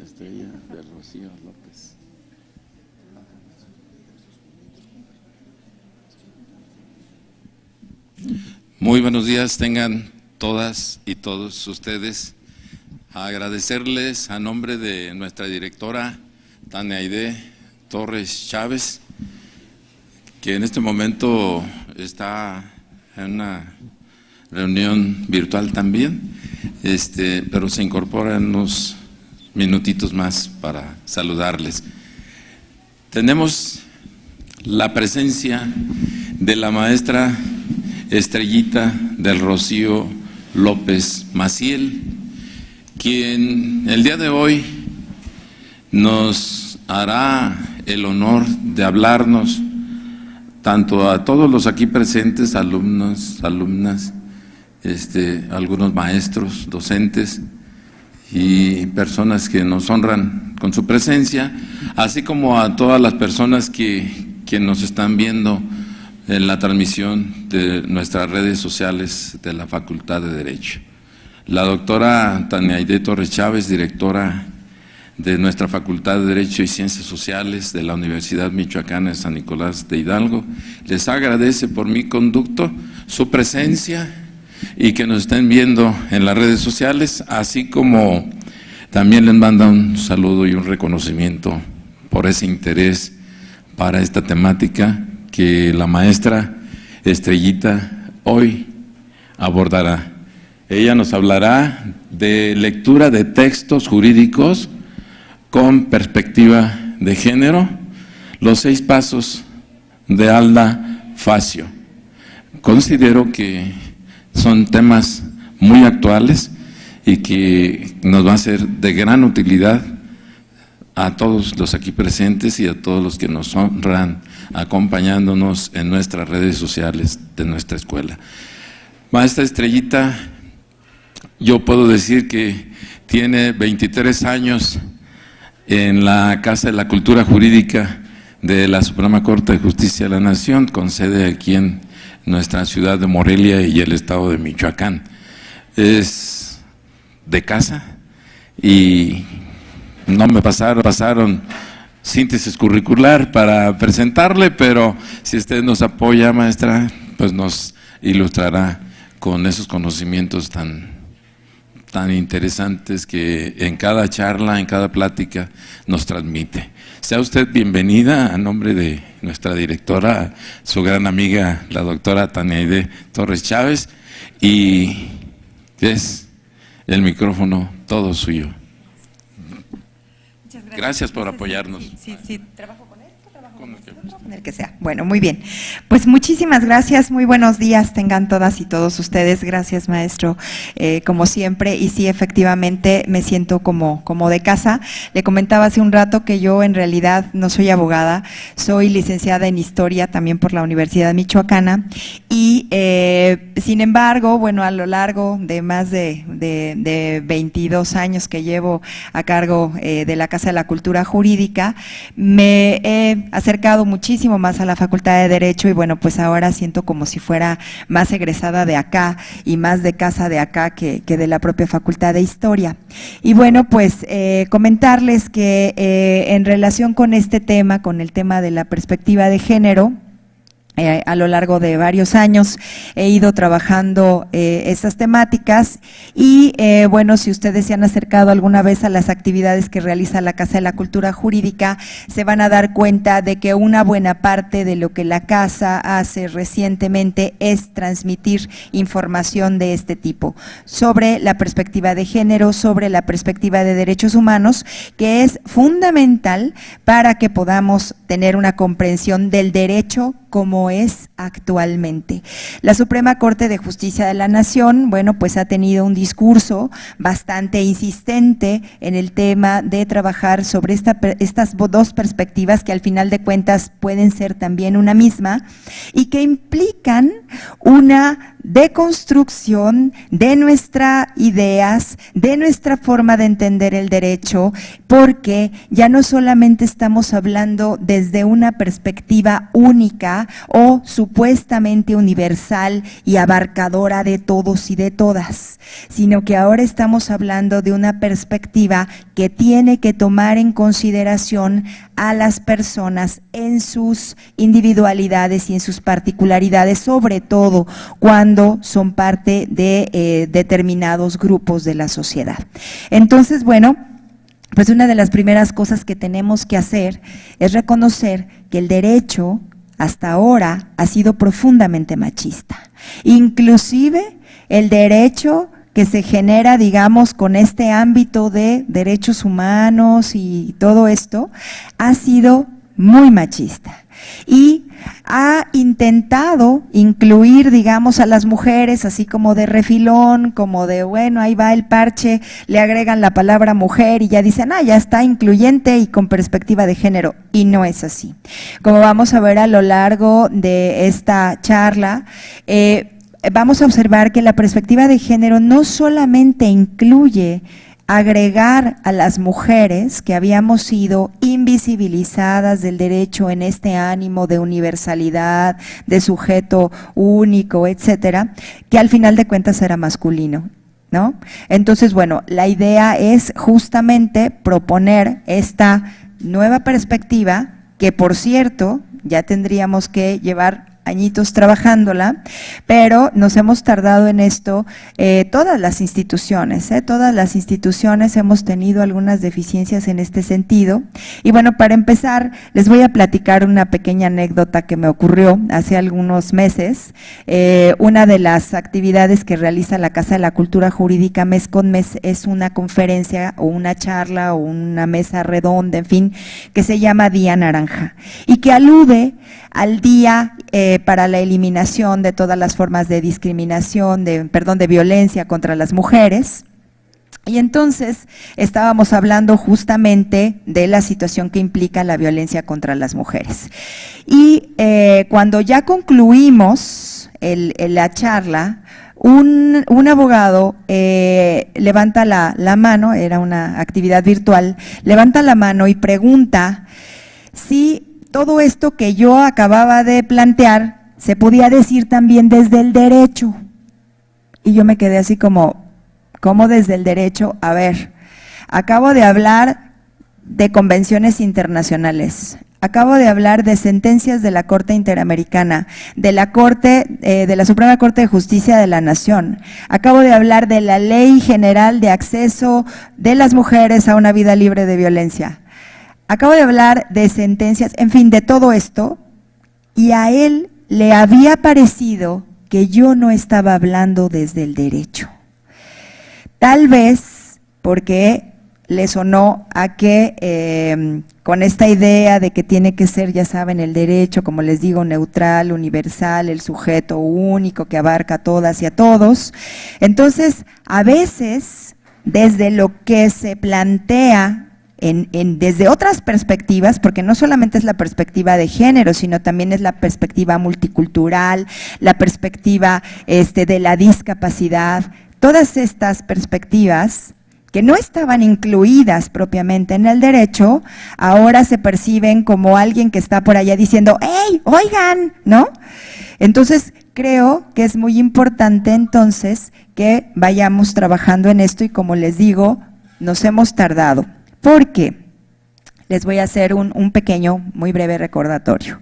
estrella de Rocío López. Muy buenos días tengan todas y todos ustedes. Agradecerles a nombre de nuestra directora Tania Aide Torres Chávez, que en este momento está en una reunión virtual también, pero se incorpora en unos minutitos más para saludarles. Tenemos la presencia de la maestra Estrellita del Rocío López Maciel, quien el día de hoy nos hará el honor de hablarnos tanto a todos los aquí presentes, alumnos, alumnas, algunos maestros, docentes y personas que nos honran con su presencia, así como a todas las personas que nos están viendo en la transmisión de nuestras redes sociales de la Facultad de Derecho. La doctora Tania Aide Torres Chávez, directora de nuestra Facultad de Derecho y Ciencias Sociales de la Universidad Michoacana de San Nicolás de Hidalgo, les agradece por mi conducto su presencia y que nos estén viendo en las redes sociales, así como también les manda un saludo y un reconocimiento por ese interés para esta temática que la maestra Estrellita hoy abordará. Ella nos hablará de lectura de textos jurídicos con perspectiva de género, los 6 pasos de Alda Facio. Considero que son temas muy actuales y que nos va a ser de gran utilidad a todos los aquí presentes y a todos los que nos honran acompañándonos en nuestras redes sociales de nuestra escuela. Maestra Estrellita, yo puedo decir que tiene 23 años en la Casa de la Cultura Jurídica de la Suprema Corte de Justicia de la Nación, con sede aquí en nuestra ciudad de Morelia y el estado de Michoacán. Es de casa y no me pasaron síntesis curricular para presentarle, pero si usted nos apoya, maestra, pues nos ilustrará con esos conocimientos tan interesantes que en cada charla, en cada plática nos transmite. Sea usted bienvenida a nombre de nuestra directora, su gran amiga, la doctora Tania Aide Torres Chávez, y es el micrófono todo suyo. Muchas gracias por apoyarnos. Sí. ¿Trabajo con esto? ¿Trabajo con el que sea? Bueno, muy bien. Pues muchísimas gracias, muy buenos días tengan todas y todos ustedes. Gracias, maestro, como siempre. Y sí, efectivamente, me siento como de casa. Le comentaba hace un rato que yo en realidad no soy abogada, soy licenciada en Historia también por la Universidad Michoacana y sin embargo, bueno, a lo largo de más de 22 años que llevo a cargo de la Casa de la Cultura Jurídica, me he acercado muchísimo más a la Facultad de Derecho y bueno, pues ahora siento como si fuera más egresada de acá y más de casa de acá que de la propia Facultad de Historia. Y bueno, pues comentarles que en relación con este tema, con el tema de la perspectiva de género, a lo largo de varios años he ido trabajando estas temáticas y bueno, si ustedes se han acercado alguna vez a las actividades que realiza la Casa de la Cultura Jurídica, se van a dar cuenta de que una buena parte de lo que la Casa hace recientemente es transmitir información de este tipo, sobre la perspectiva de género, sobre la perspectiva de derechos humanos, que es fundamental para que podamos tener una comprensión del derecho como es actualmente. La Suprema Corte de Justicia de la Nación, bueno, pues ha tenido un discurso bastante insistente en el tema de trabajar sobre estas 2 perspectivas que al final de cuentas pueden ser también una misma y que implican una deconstrucción de nuestras ideas, de nuestra forma de entender el derecho, porque ya no solamente estamos hablando desde una perspectiva única o supuestamente universal y abarcadora de todos y de todas, sino que ahora estamos hablando de una perspectiva que tiene que tomar en consideración a las personas en sus individualidades y en sus particularidades, sobre todo cuando son parte de determinados grupos de la sociedad. Entonces, bueno, pues una de las primeras cosas que tenemos que hacer es reconocer que el derecho hasta ahora ha sido profundamente machista. Inclusive el derecho que se genera, digamos, con este ámbito de derechos humanos y todo esto, ha sido muy machista. Y ha intentado incluir, digamos, a las mujeres así como de refilón, como de, bueno, ahí va el parche, le agregan la palabra mujer y ya dicen, ya está incluyente y con perspectiva de género, y no es así. Como vamos a ver a lo largo de esta charla, vamos a observar que la perspectiva de género no solamente incluye agregar a las mujeres que habíamos sido invisibilizadas del derecho en este ánimo de universalidad, de sujeto único, etcétera, que al final de cuentas era masculino, ¿no? Entonces, bueno, la idea es justamente proponer esta nueva perspectiva que, por cierto, ya tendríamos que llevar añitos trabajándola, pero nos hemos tardado en esto, todas las instituciones hemos tenido algunas deficiencias en este sentido. Y bueno, para empezar, les voy a platicar una pequeña anécdota que me ocurrió hace algunos meses. Una de las actividades que realiza la Casa de la Cultura Jurídica mes con mes es una conferencia o una charla o una mesa redonda, en fin, que se llama Día Naranja y que alude al día para la eliminación de todas las formas de discriminación, de violencia contra las mujeres. Y entonces estábamos hablando justamente de la situación que implica la violencia contra las mujeres. Y cuando ya concluimos la charla, un abogado levanta la mano, era una actividad virtual, levanta la mano y pregunta si todo esto que yo acababa de plantear se podía decir también desde el derecho. Y yo me quedé así como, ¿cómo desde el derecho? A ver, acabo de hablar de convenciones internacionales, acabo de hablar de sentencias de la Corte Interamericana, de la Suprema Corte de Justicia de la Nación, acabo de hablar de la Ley General de Acceso de las Mujeres a una Vida Libre de Violencia. Acabo de hablar de sentencias, en fin, de todo esto, y a él le había parecido que yo no estaba hablando desde el derecho. Tal vez porque le sonó a que con esta idea de que tiene que ser, ya saben, el derecho, como les digo, neutral, universal, el sujeto único que abarca a todas y a todos. Entonces, a veces, desde lo que se plantea desde otras perspectivas, porque no solamente es la perspectiva de género, sino también es la perspectiva multicultural, la perspectiva de la discapacidad, todas estas perspectivas que no estaban incluidas propiamente en el derecho, ahora se perciben como alguien que está por allá diciendo, ¡hey, oigan!, ¿no? Entonces, creo que es muy importante entonces que vayamos trabajando en esto y, como les digo, nos hemos tardado. Porque les voy a hacer un pequeño, muy breve recordatorio.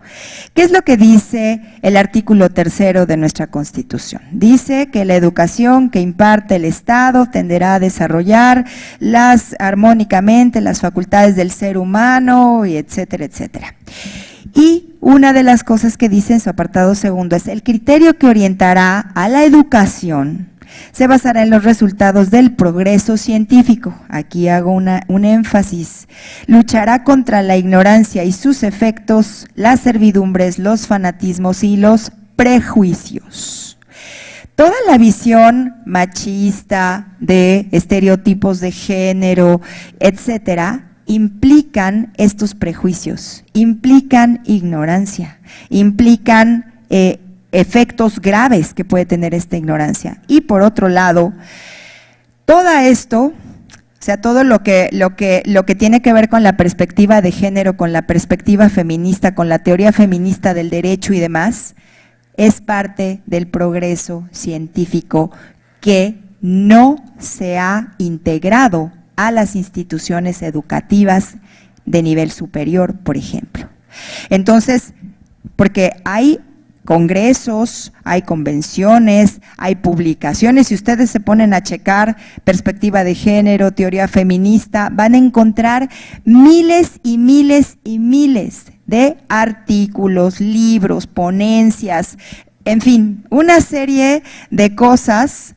¿Qué es lo que dice el artículo 3 de nuestra Constitución? Dice que la educación que imparte el Estado tenderá a desarrollar armónicamente las facultades del ser humano, y etcétera, etcétera. Y una de las cosas que dice en su apartado 2 es: el criterio que orientará a la educación se basará en los resultados del progreso científico. Aquí hago un énfasis. Luchará contra la ignorancia y sus efectos, las servidumbres, los fanatismos y los prejuicios. Toda la visión machista de estereotipos de género, etcétera, implican estos prejuicios, implican ignorancia, implican efectos graves que puede tener esta ignorancia. Y por otro lado, todo esto, o sea, todo lo que tiene que ver con la perspectiva de género, con la perspectiva feminista, con la teoría feminista del derecho y demás, es parte del progreso científico que no se ha integrado a las instituciones educativas de nivel superior, por ejemplo. Entonces, porque hay congresos, hay convenciones, hay publicaciones, si ustedes se ponen a checar perspectiva de género, teoría feminista, van a encontrar miles y miles y miles de artículos, libros, ponencias, en fin, una serie de cosas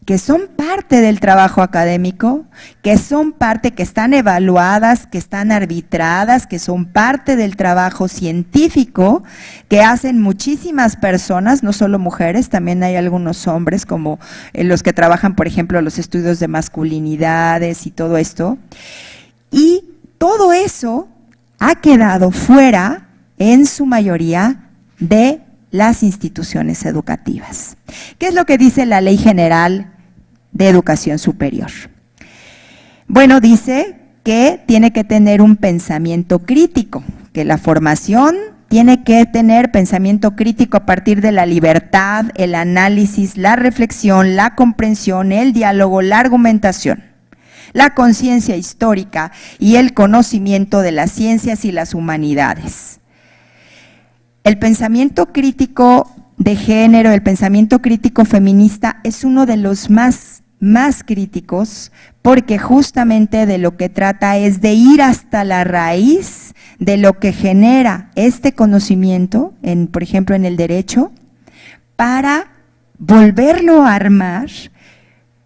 que son parte del trabajo académico, que son parte, que están evaluadas, que están arbitradas, que son parte del trabajo científico, que hacen muchísimas personas, no solo mujeres, también hay algunos hombres, como los que trabajan, por ejemplo, los estudios de masculinidades y todo esto. Y todo eso ha quedado fuera, en su mayoría, de las instituciones educativas. ¿Qué es lo que dice la Ley General de Educación Superior? Bueno, dice que tiene que tener un pensamiento crítico, que la formación tiene que tener pensamiento crítico a partir de la libertad, el análisis, la reflexión, la comprensión, el diálogo, la argumentación, la conciencia histórica y el conocimiento de las ciencias y las humanidades. El pensamiento crítico de género, el pensamiento crítico feminista es uno de los más críticos, porque justamente de lo que trata es de ir hasta la raíz de lo que genera este conocimiento, por ejemplo en el derecho, para volverlo a armar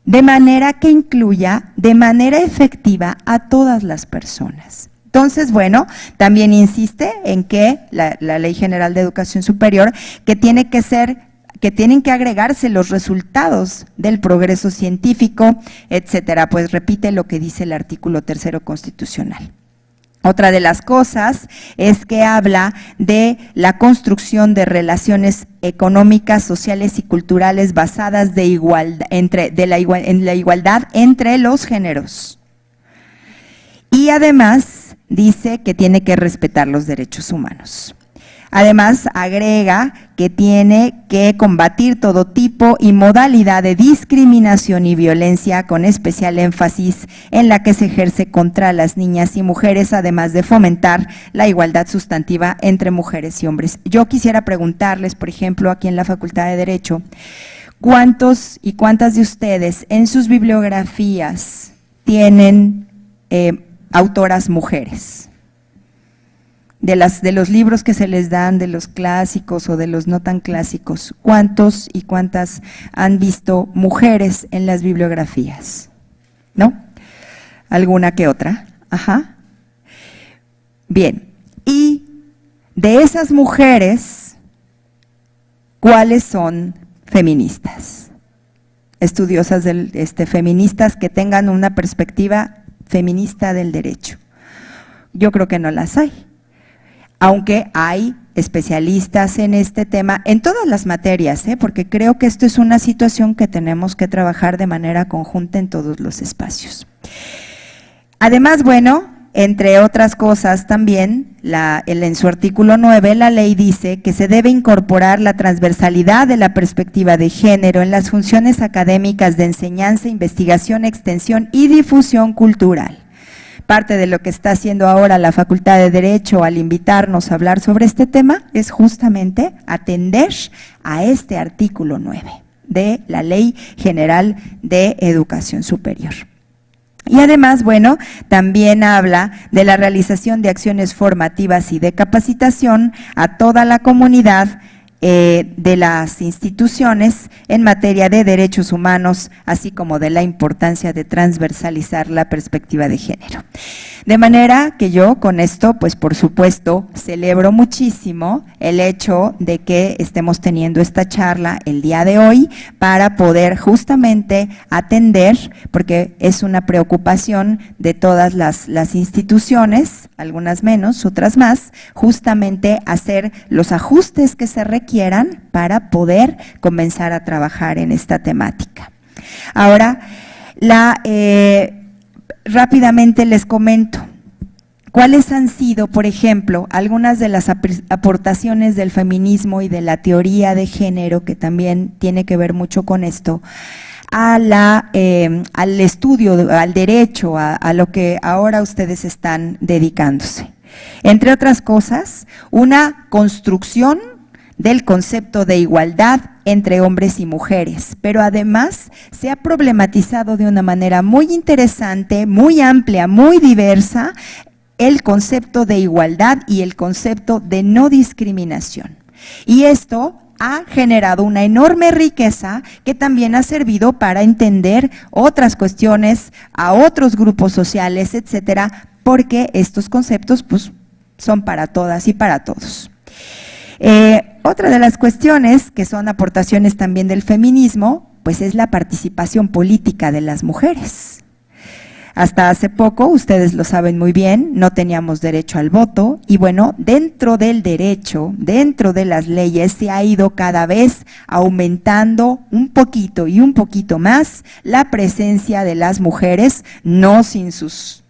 de manera que incluya de manera efectiva a todas las personas. Entonces, bueno, también insiste en que la Ley General de Educación Superior, que tienen que agregarse los resultados del progreso científico, etcétera, pues repite lo que dice el artículo 3º constitucional. Otra de las cosas es que habla de la construcción de relaciones económicas, sociales y culturales basadas en la igualdad entre los géneros. Y además dice que tiene que respetar los derechos humanos. Además, agrega que tiene que combatir todo tipo y modalidad de discriminación y violencia, con especial énfasis en la que se ejerce contra las niñas y mujeres, además de fomentar la igualdad sustantiva entre mujeres y hombres. Yo quisiera preguntarles, por ejemplo, aquí en la Facultad de Derecho, ¿cuántos y cuántas de ustedes en sus bibliografías tienen autoras mujeres? De los libros que se les dan, de los clásicos o de los no tan clásicos, ¿cuántos y cuántas han visto mujeres en las bibliografías? ¿No? ¿Alguna que otra? Ajá. Bien, y de esas mujeres, ¿cuáles son feministas? Estudiosas feministas que tengan una perspectiva feminista del derecho. Yo creo que no las hay, aunque hay especialistas en este tema, en todas las materias, porque creo que esto es una situación que tenemos que trabajar de manera conjunta en todos los espacios. Además, bueno, entre otras cosas también, en su artículo 9, la ley dice que se debe incorporar la transversalidad de la perspectiva de género en las funciones académicas de enseñanza, investigación, extensión y difusión cultural. Parte de lo que está haciendo ahora la Facultad de Derecho al invitarnos a hablar sobre este tema es justamente atender a este artículo 9 de la Ley General de Educación Superior. Y además, bueno, también habla de la realización de acciones formativas y de capacitación a toda la comunidad de las instituciones en materia de derechos humanos, así como de la importancia de transversalizar la perspectiva de género. De manera que yo con esto, pues por supuesto, celebro muchísimo el hecho de que estemos teniendo esta charla el día de hoy para poder justamente atender, porque es una preocupación de todas las instituciones, algunas menos, otras más, justamente hacer los ajustes que se requieran para poder comenzar a trabajar en esta temática. Ahora, rápidamente les comento cuáles han sido, por ejemplo, algunas de las aportaciones del feminismo y de la teoría de género, que también tiene que ver mucho con esto, al estudio, al derecho, a lo que ahora ustedes están dedicándose. Entre otras cosas, una construcción del concepto de igualdad entre hombres y mujeres, pero además se ha problematizado de una manera muy interesante, muy amplia, muy diversa, el concepto de igualdad y el concepto de no discriminación. Y esto ha generado una enorme riqueza que también ha servido para entender otras cuestiones, a otros grupos sociales, etcétera, porque estos conceptos pues, son para todas y para todos. Otra de las cuestiones que son aportaciones también del feminismo, pues es la participación política de las mujeres. Hasta hace poco, ustedes lo saben muy bien, no teníamos derecho al voto y bueno, dentro del derecho, dentro de las leyes se ha ido cada vez aumentando un poquito y un poquito más la presencia de las mujeres, no sin sus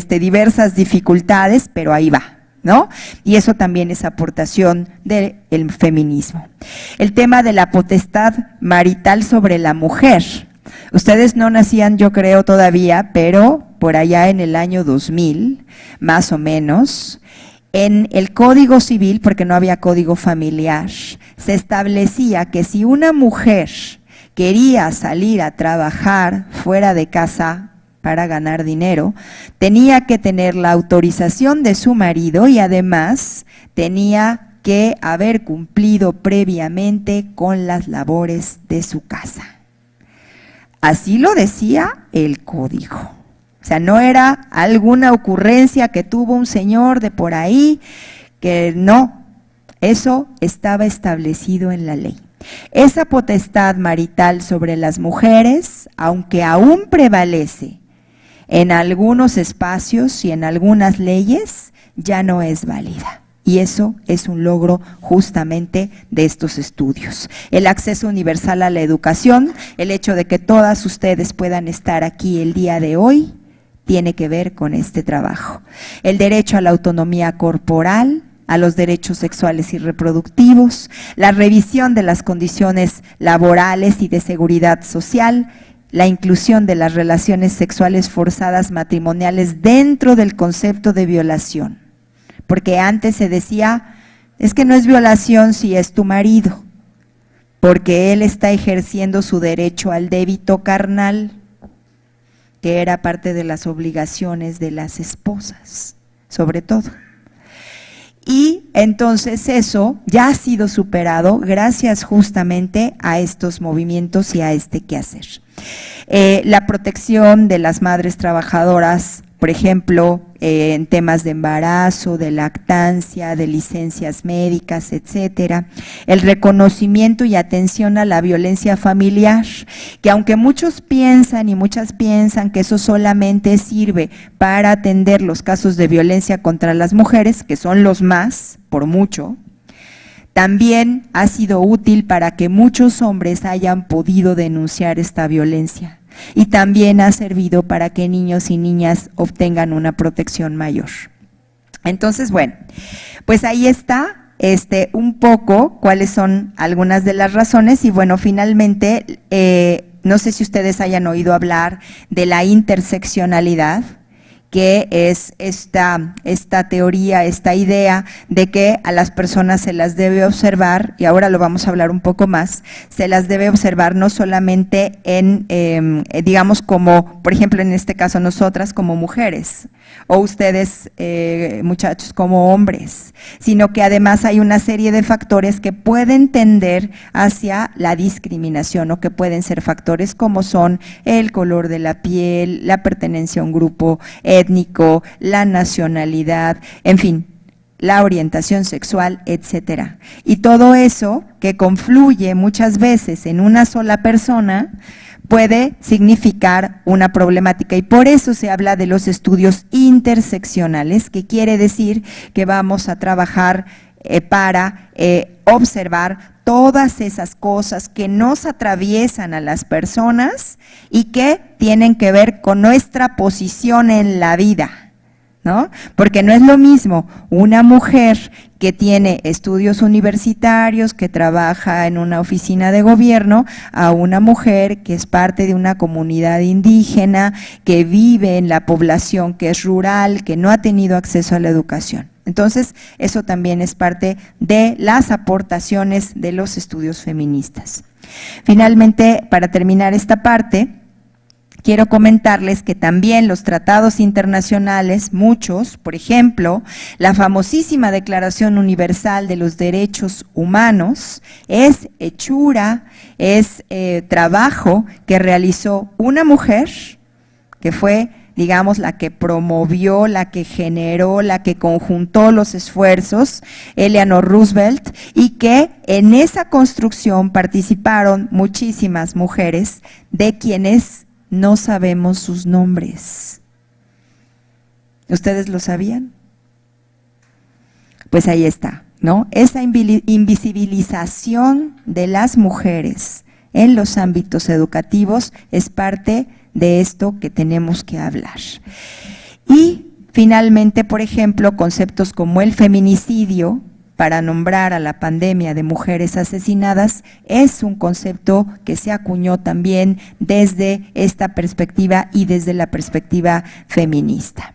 diversas dificultades, pero ahí va, ¿no? Y eso también es aportación del feminismo. El tema de la potestad marital sobre la mujer. Ustedes no nacían, yo creo, todavía, pero por allá en el año 2000, más o menos, en el Código Civil, porque no había código familiar, se establecía que si una mujer quería salir a trabajar fuera de casa para ganar dinero, tenía que tener la autorización de su marido y además tenía que haber cumplido previamente con las labores de su casa. Así lo decía el código. O sea, no era alguna ocurrencia que tuvo un señor de por ahí, que no, eso estaba establecido en la ley. Esa potestad marital sobre las mujeres, aunque aún prevalece en algunos espacios y en algunas leyes, ya no es válida. Y eso es un logro justamente de estos estudios. El acceso universal a la educación, el hecho de que todas ustedes puedan estar aquí el día de hoy, tiene que ver con este trabajo. El derecho a la autonomía corporal, a los derechos sexuales y reproductivos, la revisión de las condiciones laborales y de seguridad social, la inclusión de las relaciones sexuales forzadas matrimoniales dentro del concepto de violación. Porque antes se decía, es que no es violación si es tu marido, porque él está ejerciendo su derecho al débito carnal, que era parte de las obligaciones de las esposas, sobre todo. Y entonces eso ya ha sido superado gracias justamente a estos movimientos y a este quehacer. La protección de las madres trabajadoras, por ejemplo, en temas de embarazo, de lactancia, de licencias médicas, etcétera. El reconocimiento y atención a la violencia familiar, que aunque muchos piensan y muchas piensan que eso solamente sirve para atender los casos de violencia contra las mujeres, que son los más, por mucho, también ha sido útil para que muchos hombres hayan podido denunciar esta violencia. Y también ha servido para que niños y niñas obtengan una protección mayor. Entonces, bueno, pues ahí está un poco cuáles son algunas de las razones y bueno, finalmente, no sé si ustedes hayan oído hablar de la interseccionalidad, que es esta teoría, esta idea de que a las personas se las debe observar, y ahora lo vamos a hablar un poco más, se las debe observar no solamente en, digamos como, por ejemplo en este caso nosotras como mujeres, o ustedes muchachos como hombres, sino que además hay una serie de factores que pueden tender hacia la discriminación o que pueden ser factores como son el color de la piel, la pertenencia a un grupo étnico, la nacionalidad, en fin, la orientación sexual, etcétera. Y todo eso que confluye muchas veces en una sola persona puede significar una problemática, y por eso se habla de los estudios interseccionales, que quiere decir que vamos a trabajar para observar todas esas cosas que nos atraviesan a las personas y que tienen que ver con nuestra posición en la vida, ¿no? Porque no es lo mismo una mujer que tiene estudios universitarios, que trabaja en una oficina de gobierno, a una mujer que es parte de una comunidad indígena, que vive en la población que es rural, que no ha tenido acceso a la educación. Entonces, eso también es parte de las aportaciones de los estudios feministas. Finalmente, para terminar esta parte, quiero comentarles que también los tratados internacionales, muchos, por ejemplo, la famosísima Declaración Universal de los Derechos Humanos, es hechura, es trabajo que realizó una mujer, que fue, digamos, la que promovió, la que generó, la que conjuntó los esfuerzos, Eleanor Roosevelt, y que en esa construcción participaron muchísimas mujeres de quienes no sabemos sus nombres. ¿Ustedes lo sabían? Pues ahí está, ¿no? Esa invisibilización de las mujeres en los ámbitos educativos es parte de esto que tenemos que hablar. Y finalmente, por ejemplo, conceptos como el feminicidio, para nombrar a la pandemia de mujeres asesinadas, es un concepto que se acuñó también desde esta perspectiva y desde la perspectiva feminista.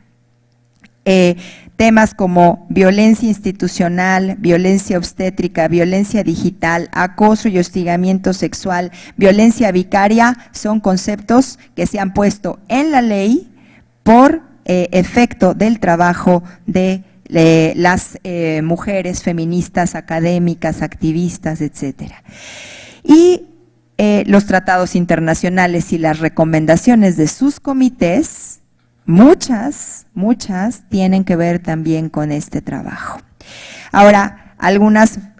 Temas como violencia institucional, violencia obstétrica, violencia digital, acoso y hostigamiento sexual, violencia vicaria, son conceptos que se han puesto en la ley por efecto del trabajo de las mujeres feministas, académicas, activistas, etcétera. Y los tratados internacionales y las recomendaciones de sus comités, muchas tienen que ver también con este trabajo. Ahora,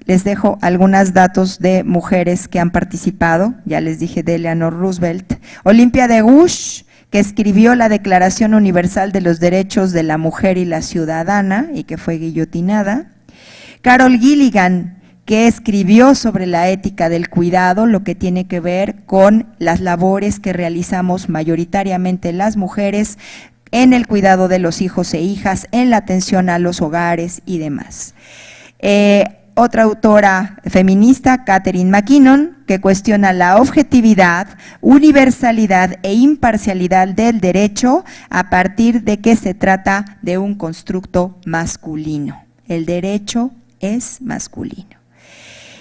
les dejo algunos datos de mujeres que han participado, ya les dije de Eleanor Roosevelt, Olympia de Gouges, que escribió la Declaración Universal de los Derechos de la Mujer y la Ciudadana y que fue guillotinada, Carol Gilligan, que escribió sobre la ética del cuidado, lo que tiene que ver con las labores que realizamos mayoritariamente las mujeres en el cuidado de los hijos e hijas, en la atención a los hogares y demás. Otra autora feminista, Catherine McKinnon, que cuestiona la objetividad, universalidad e imparcialidad del derecho a partir de que se trata de un constructo masculino. El derecho es masculino.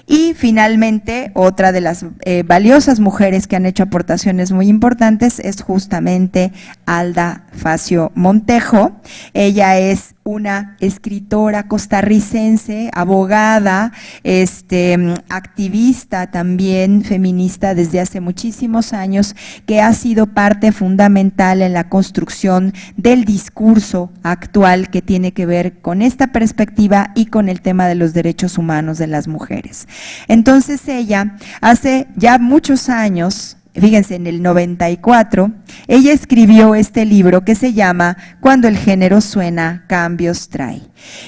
Y finalmente, otra de las valiosas mujeres que han hecho aportaciones muy importantes es justamente Alda Facio Montejo. Ella es una escritora costarricense, abogada, activista también feminista desde hace muchísimos años, que ha sido parte fundamental en la construcción del discurso actual que tiene que ver con esta perspectiva y con el tema de los derechos humanos de las mujeres. Entonces ella, hace ya muchos años, fíjense, en el 94, ella escribió este libro que se llama Cuando el género suena, cambios trae.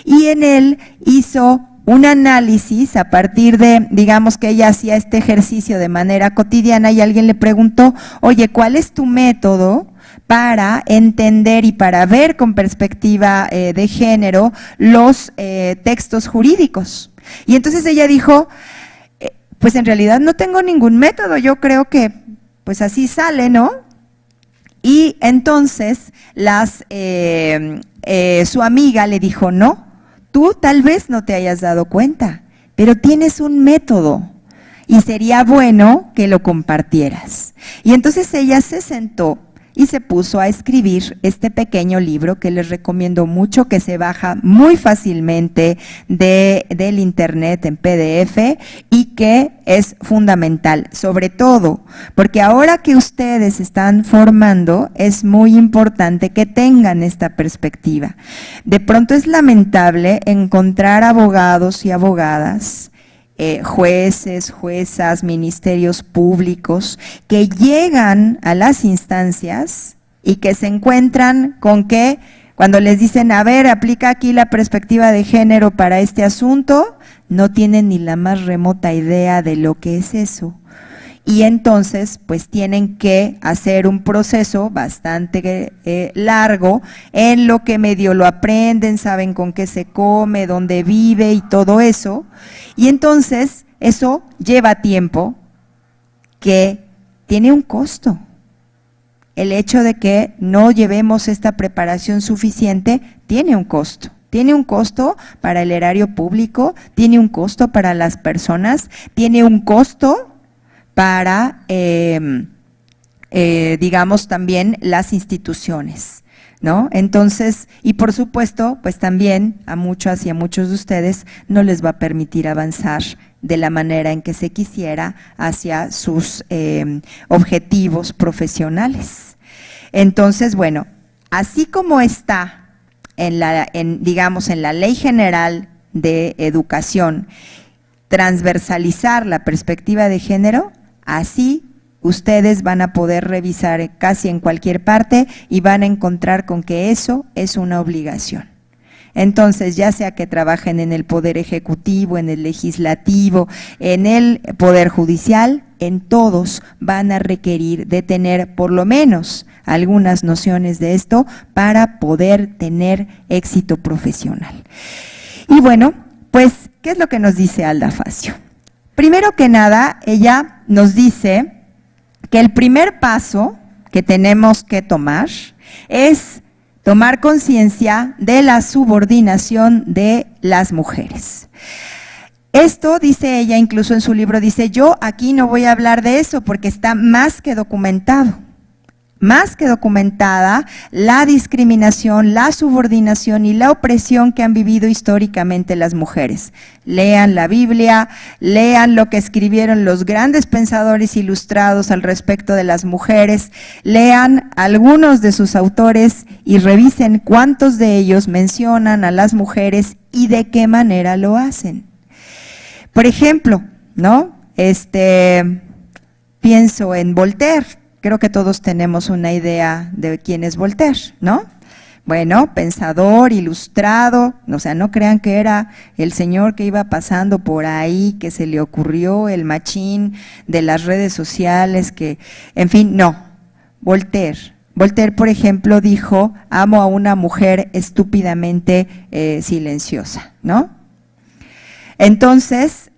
Y en él hizo un análisis a partir de, digamos que ella hacía este ejercicio de manera cotidiana y alguien le preguntó, oye, ¿cuál es tu método para entender y para ver con perspectiva de género los textos jurídicos? Y entonces ella dijo, pues en realidad no tengo ningún método, yo creo que pues así sale, ¿no? Y entonces su amiga le dijo, no, tú tal vez no te hayas dado cuenta, pero tienes un método y sería bueno que lo compartieras. Y entonces ella se sentó y se puso a escribir este pequeño libro que les recomiendo mucho, que se baja muy fácilmente del internet en PDF y que es fundamental, sobre todo porque ahora que ustedes están formando, es muy importante que tengan esta perspectiva. De pronto es lamentable encontrar abogados y abogadas, jueces, juezas, ministerios públicos, que llegan a las instancias y que se encuentran con que cuando les dicen, a ver, aplica aquí la perspectiva de género para este asunto, no tienen ni la más remota idea de lo que es eso. Y entonces, pues tienen que hacer un proceso bastante largo en lo que medio lo aprenden, saben con qué se come, dónde vive y todo eso. Y entonces, eso lleva tiempo que tiene un costo. El hecho de que no llevemos esta preparación suficiente tiene un costo. Tiene un costo para el erario público, tiene un costo para las personas, tiene un costo para, digamos, también las instituciones, ¿no? Entonces, y por supuesto, pues también a muchas y a muchos de ustedes no les va a permitir avanzar de la manera en que se quisiera hacia sus objetivos profesionales. Entonces, bueno, así como está digamos, en la Ley General de Educación, transversalizar la perspectiva de género, así ustedes van a poder revisar casi en cualquier parte y van a encontrar con que eso es una obligación. Entonces, ya sea que trabajen en el Poder Ejecutivo, en el Legislativo, en el Poder Judicial, en todos van a requerir de tener por lo menos algunas nociones de esto para poder tener éxito profesional. Y bueno, pues, ¿qué es lo que nos dice Alda Facio? Primero que nada, ella nos dice que el primer paso que tenemos que tomar es tomar conciencia de la subordinación de las mujeres. Esto, dice ella, incluso en su libro, dice, yo aquí no voy a hablar de eso porque está más que documentado. Más que documentada la discriminación, la subordinación y la opresión que han vivido históricamente las mujeres. Lean la Biblia, lean lo que escribieron los grandes pensadores ilustrados al respecto de las mujeres, lean algunos de sus autores y revisen cuántos de ellos mencionan a las mujeres y de qué manera lo hacen. Por ejemplo, ¿no? Pienso en Voltaire. Creo que todos tenemos una idea de quién es Voltaire, ¿no? Bueno, pensador, ilustrado, o sea, no crean que era el señor que iba pasando por ahí, que se le ocurrió el machín de las redes sociales, que, en fin, no. Voltaire, por ejemplo, dijo, amo a una mujer estúpidamente silenciosa, ¿no? Entonces,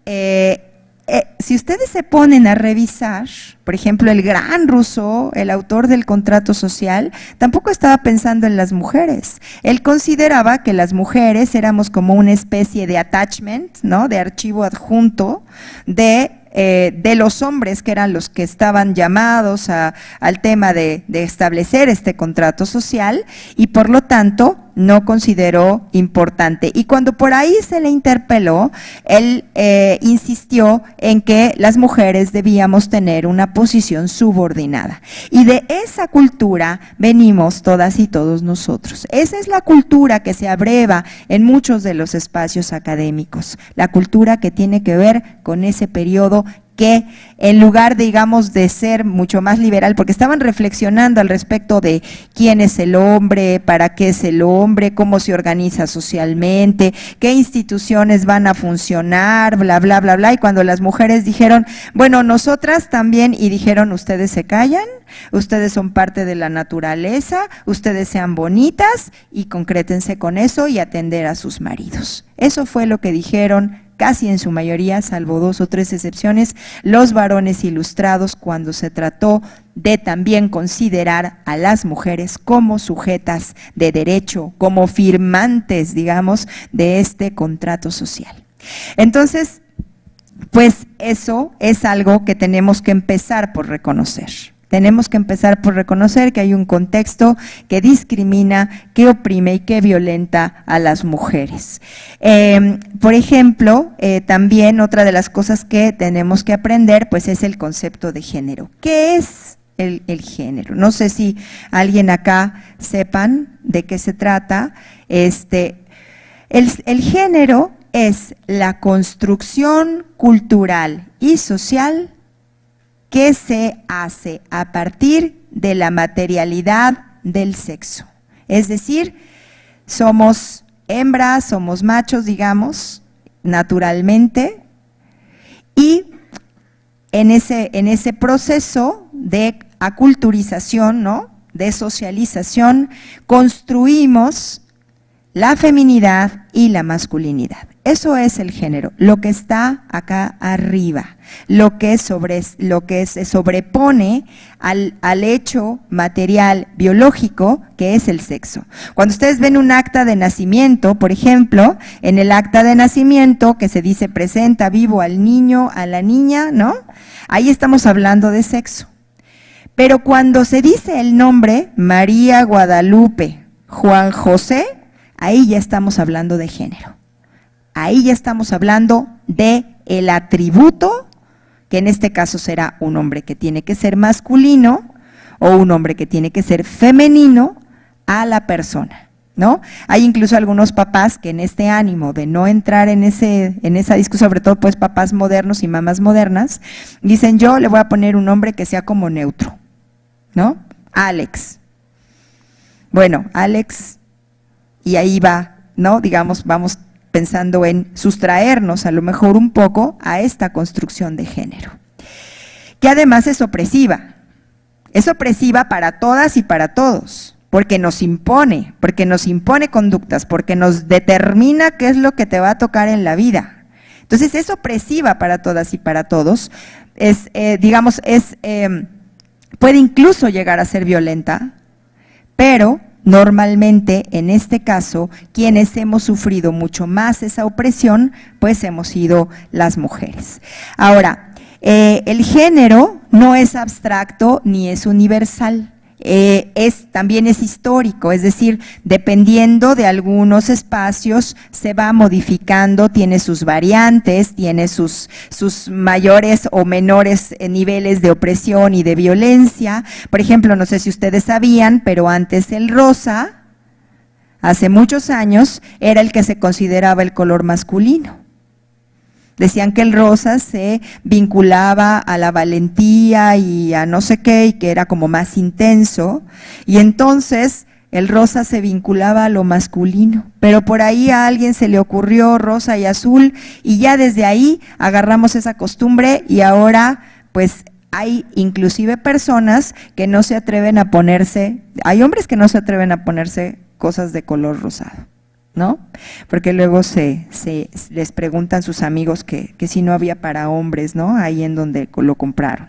si ustedes se ponen a revisar, por ejemplo, el gran Rousseau, el autor del Contrato Social, tampoco estaba pensando en las mujeres. Él consideraba que las mujeres éramos como una especie de attachment, ¿no? De archivo adjunto de los hombres, que eran los que estaban llamados al tema de establecer este contrato social, y por lo tanto no consideró importante. Y cuando por ahí se le interpeló, él insistió en que las mujeres debíamos tener una posición subordinada. Y de esa cultura venimos todas y todos nosotros. Esa es la cultura que se abreva en muchos de los espacios académicos, la cultura que tiene que ver con ese periodo que en lugar, digamos, de ser mucho más liberal, porque estaban reflexionando al respecto de quién es el hombre, para qué es el hombre, cómo se organiza socialmente, qué instituciones van a funcionar, bla, bla, bla, bla, y cuando las mujeres dijeron, bueno, nosotras también, y dijeron, ustedes se callan, ustedes son parte de la naturaleza, ustedes sean bonitas y concrétense con eso y atender a sus maridos. Eso fue lo que dijeron casi en su mayoría, salvo 2 o 3 excepciones, los varones ilustrados cuando se trató de también considerar a las mujeres como sujetas de derecho, como firmantes, digamos, de este contrato social. Entonces, pues eso es algo que tenemos que empezar por reconocer. Tenemos que empezar por reconocer que hay un contexto que discrimina, que oprime y que violenta a las mujeres. Por ejemplo, también otra de las cosas que tenemos que aprender, pues es el concepto de género. ¿Qué es el género? No sé si alguien acá sepan de qué se trata. El género es la construcción cultural y social que se hace a partir de la materialidad del sexo. Es decir, somos hembras, somos machos, digamos, naturalmente, y en ese proceso de aculturización, ¿no?, de socialización, construimos la feminidad y la masculinidad. Eso es el género, lo que está acá arriba, lo que se sobrepone al hecho material biológico que es el sexo. Cuando ustedes ven un acta de nacimiento, por ejemplo, en el acta de nacimiento que se dice presenta vivo al niño, a la niña, ¿no? Ahí estamos hablando de sexo. Pero cuando se dice el nombre María Guadalupe Juan José, ahí ya estamos hablando de género. Ahí ya estamos hablando de el atributo, que en este caso será un hombre que tiene que ser masculino o un hombre que tiene que ser femenino a la persona, ¿no? Hay incluso algunos papás que en este ánimo de no entrar en esa discusión, sobre todo pues papás modernos y mamás modernas, dicen yo le voy a poner un nombre que sea como neutro, ¿no? Alex. Bueno, Alex, y ahí va, ¿no? Digamos, vamos pensando en sustraernos a lo mejor un poco a esta construcción de género, que además es opresiva para todas y para todos, porque nos impone conductas, porque nos determina qué es lo que te va a tocar en la vida. Entonces es opresiva para todas y para todos, puede incluso llegar a ser violenta, pero normalmente, en este caso, quienes hemos sufrido mucho más esa opresión, pues hemos sido las mujeres. Ahora, el género no es abstracto ni es universal. También es histórico, es decir, dependiendo de algunos espacios se va modificando, tiene sus variantes, tiene sus mayores o menores niveles de opresión y de violencia. Por ejemplo, no sé si ustedes sabían, pero antes el rosa, hace muchos años, era el que se consideraba el color masculino. Decían que el rosa se vinculaba a la valentía y a no sé qué, y que era como más intenso, y entonces el rosa se vinculaba a lo masculino, pero por ahí a alguien se le ocurrió rosa y azul, y ya desde ahí agarramos esa costumbre, y ahora pues hay inclusive personas que no se atreven a ponerse, hay hombres que no se atreven a ponerse cosas de color rosado, ¿no? Porque luego les preguntan sus amigos que si no había para hombres, ¿no? Ahí en donde lo compraron.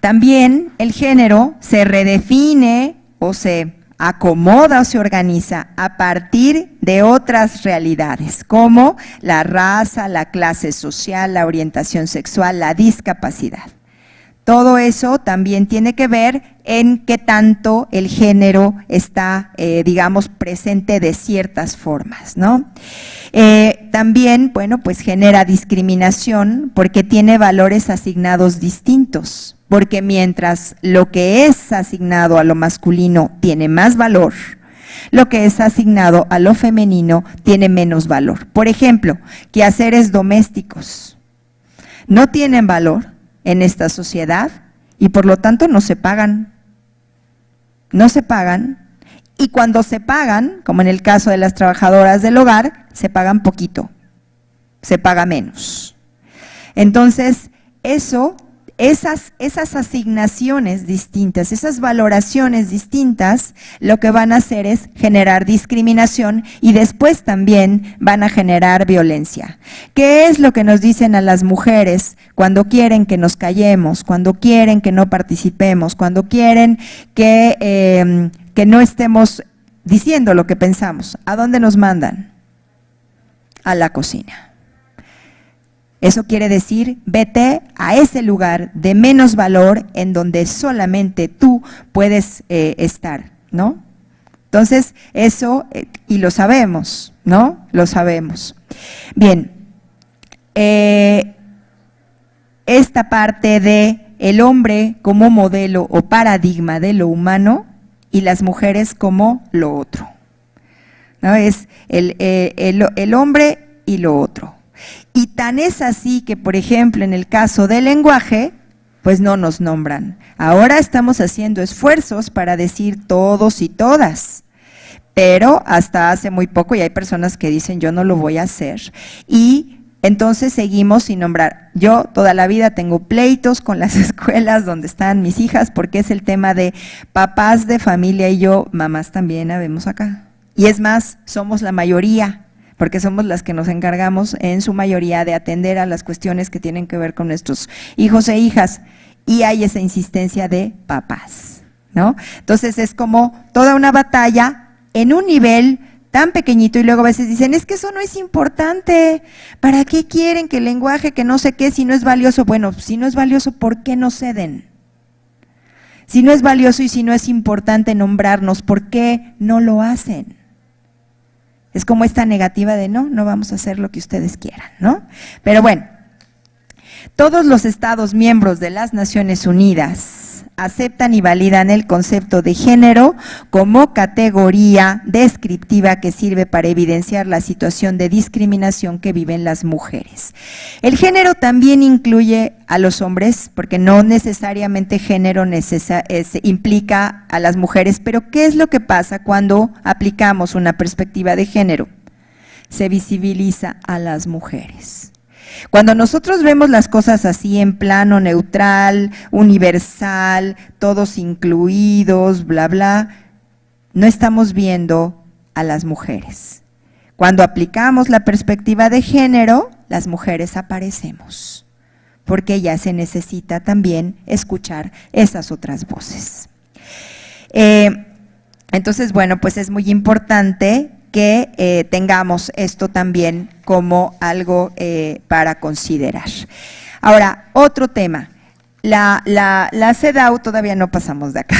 También el género se redefine o se acomoda o se organiza a partir de otras realidades, como la raza, la clase social, la orientación sexual, la discapacidad. Todo eso también tiene que ver en qué tanto el género está, digamos, presente de ciertas formas, ¿no? También, bueno, pues genera discriminación porque tiene valores asignados distintos, porque mientras lo que es asignado a lo masculino tiene más valor, lo que es asignado a lo femenino tiene menos valor. Por ejemplo, quehaceres domésticos no tienen valor en esta sociedad y por lo tanto no se pagan, y cuando se pagan, como en el caso de las trabajadoras del hogar, se pagan poquito, se paga menos. Entonces, esas asignaciones distintas, esas valoraciones distintas, lo que van a hacer es generar discriminación y después también van a generar violencia. ¿Qué es lo que nos dicen a las mujeres cuando quieren que nos callemos, cuando quieren que no participemos, cuando quieren que no estemos diciendo lo que pensamos? ¿A dónde nos mandan? A la cocina. Eso quiere decir, vete a ese lugar de menos valor en donde solamente tú puedes estar, ¿no? Entonces, eso, y lo sabemos, ¿no? Lo sabemos. Bien, esta parte de el hombre como modelo o paradigma de lo humano y las mujeres como lo otro, ¿no? Es el hombre y lo otro. Y tan es así que, por ejemplo, en el caso del lenguaje, pues no nos nombran. Ahora estamos haciendo esfuerzos para decir todos y todas, pero hasta hace muy poco, y hay personas que dicen yo no lo voy a hacer, y entonces seguimos sin nombrar. Yo toda la vida tengo pleitos con las escuelas donde están mis hijas, porque es el tema de papás de familia y yo, mamás también habemos acá. Y es más, somos la mayoría, porque somos las que nos encargamos en su mayoría de atender a las cuestiones que tienen que ver con nuestros hijos e hijas, y hay esa insistencia de papás, ¿no? Entonces es como toda una batalla en un nivel tan pequeñito, y luego a veces dicen, es que eso no es importante, ¿para qué quieren que el lenguaje, que no sé qué, si no es valioso? Bueno, si no es valioso, ¿por qué no ceden? Si no es valioso y si no es importante nombrarnos, ¿por qué no lo hacen? Es como esta negativa de no vamos a hacer lo que ustedes quieran, ¿no? Pero bueno, todos los Estados miembros de las Naciones Unidas aceptan y validan el concepto de género como categoría descriptiva que sirve para evidenciar la situación de discriminación que viven las mujeres. El género también incluye a los hombres, porque no necesariamente género implica a las mujeres, pero ¿qué es lo que pasa cuando aplicamos una perspectiva de género? Se visibiliza a las mujeres. Cuando nosotros vemos las cosas así en plano neutral, universal, todos incluidos, bla, bla, no estamos viendo a las mujeres. Cuando aplicamos la perspectiva de género, las mujeres aparecemos, porque ya se necesita también escuchar esas otras voces. Entonces, bueno, pues es muy importante que tengamos esto también como algo para considerar. Ahora, otro tema, la CEDAW, todavía no pasamos de acá,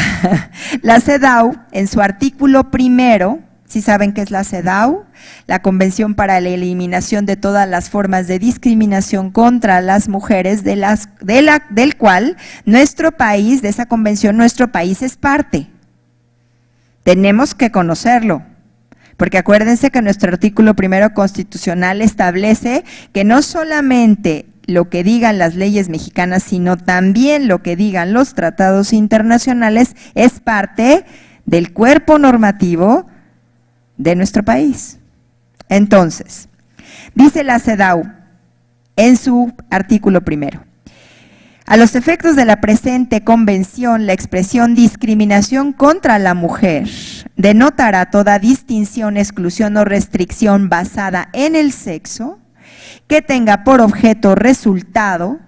la CEDAW en su artículo primero, ¿sí saben qué es la CEDAW? La Convención para la Eliminación de todas las formas de discriminación contra las mujeres, del cual nuestro país, de esa convención, nuestro país es parte. Tenemos que conocerlo. Porque acuérdense que nuestro artículo primero constitucional establece que no solamente lo que digan las leyes mexicanas, sino también lo que digan los tratados internacionales es parte del cuerpo normativo de nuestro país. Entonces, dice la CEDAW en su artículo primero: a los efectos de la presente convención, la expresión discriminación contra la mujer denotará toda distinción, exclusión o restricción basada en el sexo que tenga por objeto o resultado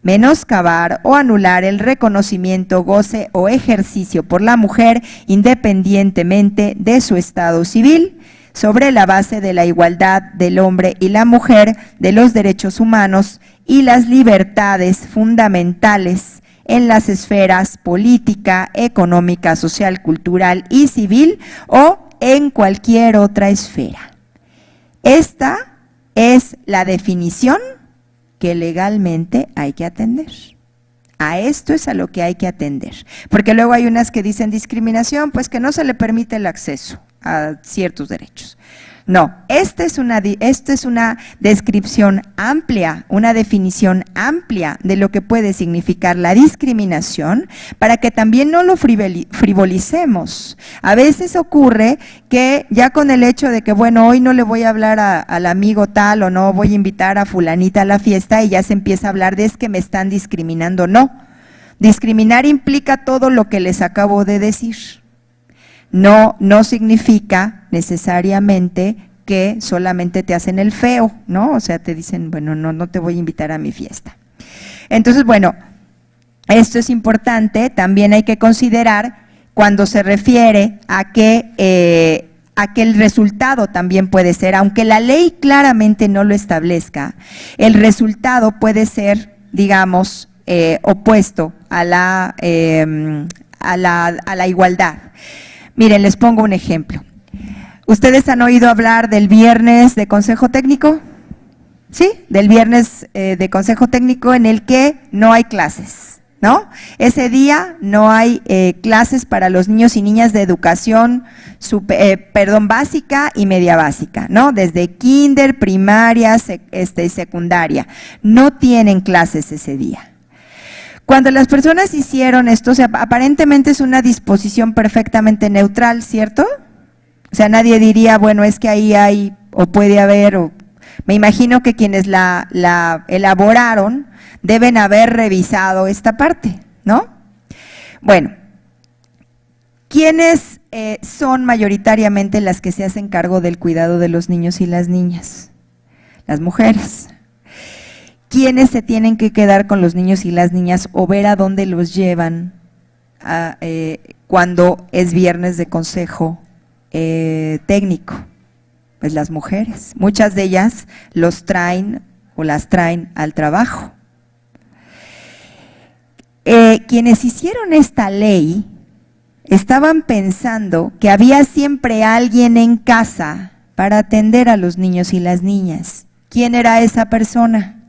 menoscabar o anular el reconocimiento, goce o ejercicio por la mujer independientemente de su estado civil, sobre la base de la igualdad del hombre y la mujer, de los derechos humanos y las libertades fundamentales en las esferas política, económica, social, cultural y civil o en cualquier otra esfera. Esta es la definición que legalmente hay que atender. A esto es a lo que hay que atender, porque luego hay unas que dicen discriminación, pues que no se le permite el acceso a ciertos derechos. No, esta es una descripción amplia, una definición amplia de lo que puede significar la discriminación, para que también no lo frivolicemos. A veces ocurre que ya con el hecho de que, bueno, hoy no le voy a hablar al amigo tal o no voy a invitar a fulanita a la fiesta, y ya se empieza a hablar de es que me están discriminando. No, discriminar implica todo lo que les acabo de decir. No significa necesariamente que solamente te hacen el feo, ¿no? O sea, te dicen, bueno, no te voy a invitar a mi fiesta. Entonces, bueno, esto es importante. También hay que considerar cuando se refiere a que a que el resultado también puede ser, aunque la ley claramente no lo establezca, el resultado puede ser, digamos, opuesto a la igualdad. Miren, les pongo un ejemplo. ¿Ustedes han oído hablar del viernes de consejo técnico? ¿Sí? Del viernes de consejo técnico en el que no hay clases, ¿no? Ese día no hay clases para los niños y niñas de educación básica y media básica, ¿no? Desde kinder, primaria, secundaria. No tienen clases ese día. Cuando las personas hicieron esto, o sea, aparentemente es una disposición perfectamente neutral, ¿cierto? O sea, nadie diría, bueno, es que ahí hay, o puede haber, o me imagino que quienes la elaboraron deben haber revisado esta parte, ¿no? Bueno, ¿quiénes son mayoritariamente las que se hacen cargo del cuidado de los niños y las niñas? Las mujeres. ¿Quiénes se tienen que quedar con los niños y las niñas o ver a dónde los llevan cuando es viernes de consejo técnico? Pues las mujeres. Muchas de ellas los traen o las traen al trabajo. Quienes hicieron esta ley estaban pensando que había siempre alguien en casa para atender a los niños y las niñas. ¿Quién era esa persona?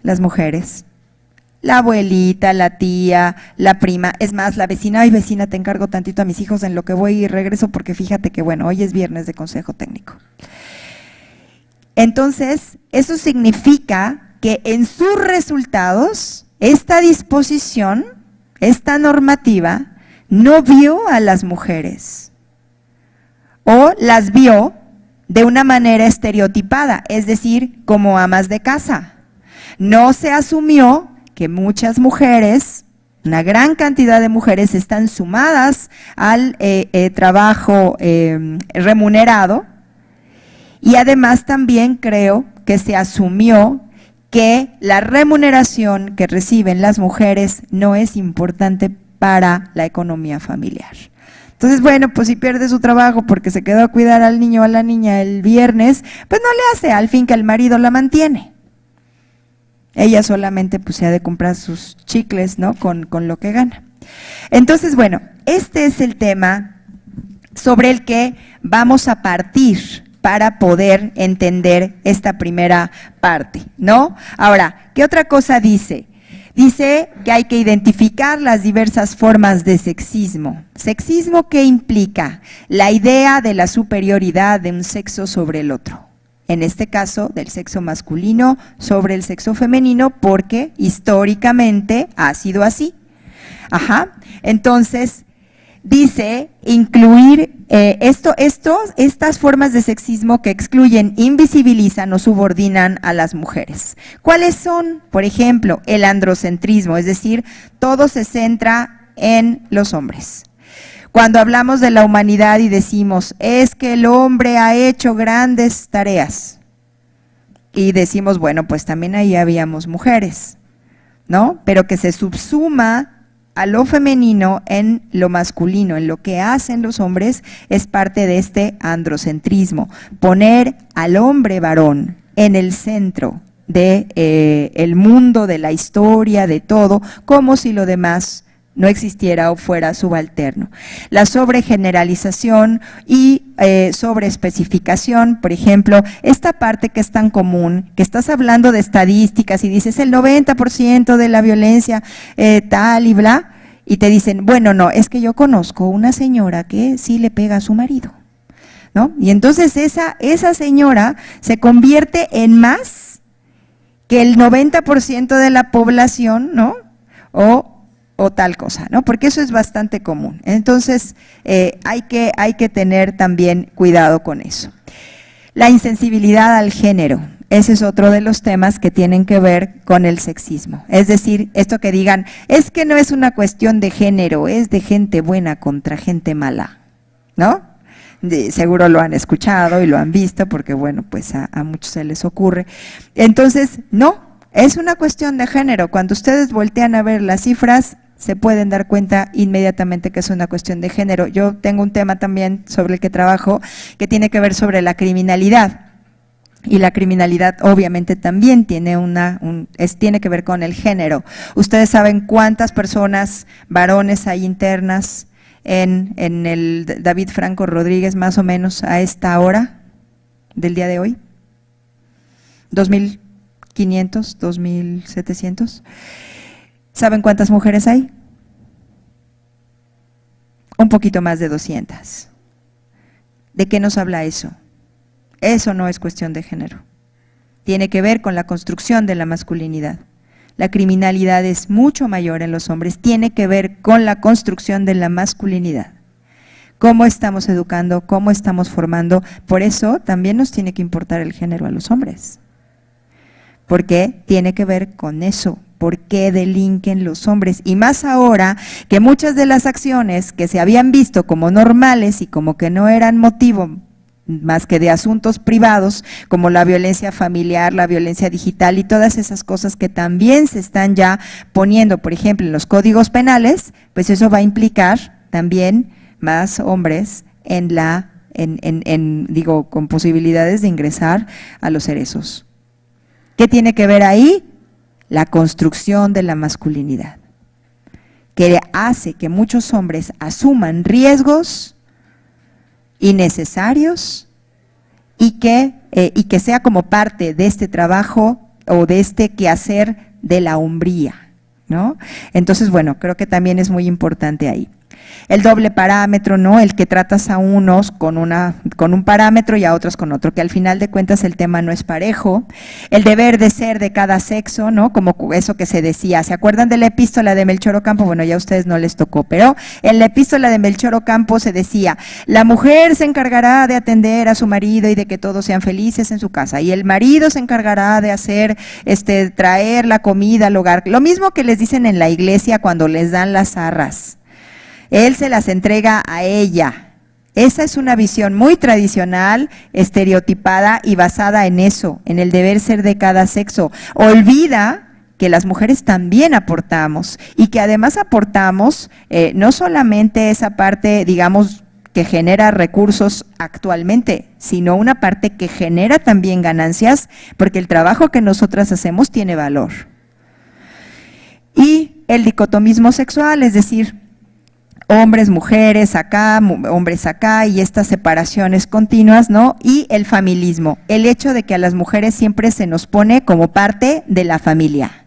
Las mujeres. La abuelita, la tía, la prima, es más, la vecina. Ay, vecina, te encargo tantito a mis hijos en lo que voy y regreso porque fíjate que, bueno, hoy es viernes de consejo técnico. Entonces, eso significa que en sus resultados, esta disposición, esta normativa, no vio a las mujeres o las vio de una manera estereotipada, es decir, como amas de casa. No se asumió que muchas mujeres, una gran cantidad de mujeres están sumadas al trabajo remunerado, y además también creo que se asumió que la remuneración que reciben las mujeres no es importante para la economía familiar. Entonces, bueno, pues si pierde su trabajo porque se quedó a cuidar al niño o a la niña el viernes, pues no le hace, al fin que el marido la mantiene. Ella solamente pues se ha de comprar sus chicles, ¿no? Con lo que gana. Entonces, bueno, este es el tema sobre el que vamos a partir para poder entender esta primera parte, ¿no? Ahora, ¿qué otra cosa dice? Dice que hay que identificar las diversas formas de sexismo. ¿Sexismo qué implica? La idea de la superioridad de un sexo sobre el otro. En este caso, del sexo masculino sobre el sexo femenino, porque históricamente ha sido así. Ajá. Entonces, dice incluir estas formas de sexismo que excluyen, invisibilizan o subordinan a las mujeres. ¿Cuáles son? Por ejemplo, el androcentrismo, es decir, todo se centra en los hombres. Cuando hablamos de la humanidad y decimos, es que el hombre ha hecho grandes tareas, y decimos, bueno, pues también ahí habíamos mujeres, ¿no? Pero que se subsuma a lo femenino en lo masculino, en lo que hacen los hombres, es parte de este androcentrismo. Poner al hombre varón en el centro de el mundo, de la historia, de todo, como si lo demás no existiera o fuera subalterno. La sobregeneralización y sobreespecificación, por ejemplo, esta parte que es tan común, que estás hablando de estadísticas y dices el 90% de la violencia tal y bla, y te dicen, bueno, no, es que yo conozco una señora que sí le pega a su marido, ¿no? Y entonces esa señora se convierte en más que el 90% de la población, ¿no? O tal cosa, ¿no? Porque eso es bastante común. Entonces, hay que tener también cuidado con eso. La insensibilidad al género, ese es otro de los temas que tienen que ver con el sexismo. Es decir, esto que digan, es que no es una cuestión de género, es de gente buena contra gente mala, ¿no? Seguro lo han escuchado y lo han visto porque, bueno, pues a muchos se les ocurre. Entonces, no, es una cuestión de género. Cuando ustedes voltean a ver las cifras, se pueden dar cuenta inmediatamente que es una cuestión de género. Yo tengo un tema también sobre el que trabajo que tiene que ver sobre la criminalidad. Y la criminalidad obviamente también tiene tiene que ver con el género. ¿Ustedes saben cuántas personas, varones hay internas en el David Franco Rodríguez más o menos a esta hora del día de hoy? 2.500, 2.700. ¿Saben cuántas mujeres hay? Un poquito más de 200. ¿De qué nos habla eso? Eso no es cuestión de género. Tiene que ver con la construcción de la masculinidad. La criminalidad es mucho mayor en los hombres, tiene que ver con la construcción de la masculinidad. Cómo estamos educando, cómo estamos formando, por eso también nos tiene que importar el género a los hombres. Porque tiene que ver con eso, por qué delinquen los hombres. Y más ahora que muchas de las acciones que se habían visto como normales y como que no eran motivo más que de asuntos privados, como la violencia familiar, la violencia digital y todas esas cosas que también se están ya poniendo, por ejemplo, en los códigos penales, pues eso va a implicar también más hombres con posibilidades de ingresar a los cerezos. ¿Qué tiene que ver ahí? La construcción de la masculinidad, que hace que muchos hombres asuman riesgos innecesarios y que sea como parte de este trabajo o de este quehacer de la hombría, ¿no? Entonces, bueno, creo que también es muy importante ahí. El doble parámetro, ¿no? El que tratas a unos con un parámetro y a otros con otro, que al final de cuentas el tema no es parejo. El deber de ser de cada sexo, ¿no? Como eso que se decía. ¿Se acuerdan de la epístola de Melchor Ocampo? Bueno, ya a ustedes no les tocó, pero en la epístola de Melchor Ocampo se decía: la mujer se encargará de atender a su marido y de que todos sean felices en su casa, y el marido se encargará de hacer, traer la comida al hogar. Lo mismo que les dicen en la iglesia cuando les dan las arras. Él se las entrega a ella. Esa es una visión muy tradicional, estereotipada y basada en eso, en el deber ser de cada sexo. Olvida que las mujeres también aportamos y que además aportamos no solamente esa parte, digamos, que genera recursos actualmente, sino una parte que genera también ganancias, porque el trabajo que nosotras hacemos tiene valor. Y el dicotomismo sexual, es decir, hombres, mujeres acá, hombres acá, y estas separaciones continuas, ¿no? Y el familismo, el hecho de que a las mujeres siempre se nos pone como parte de la familia.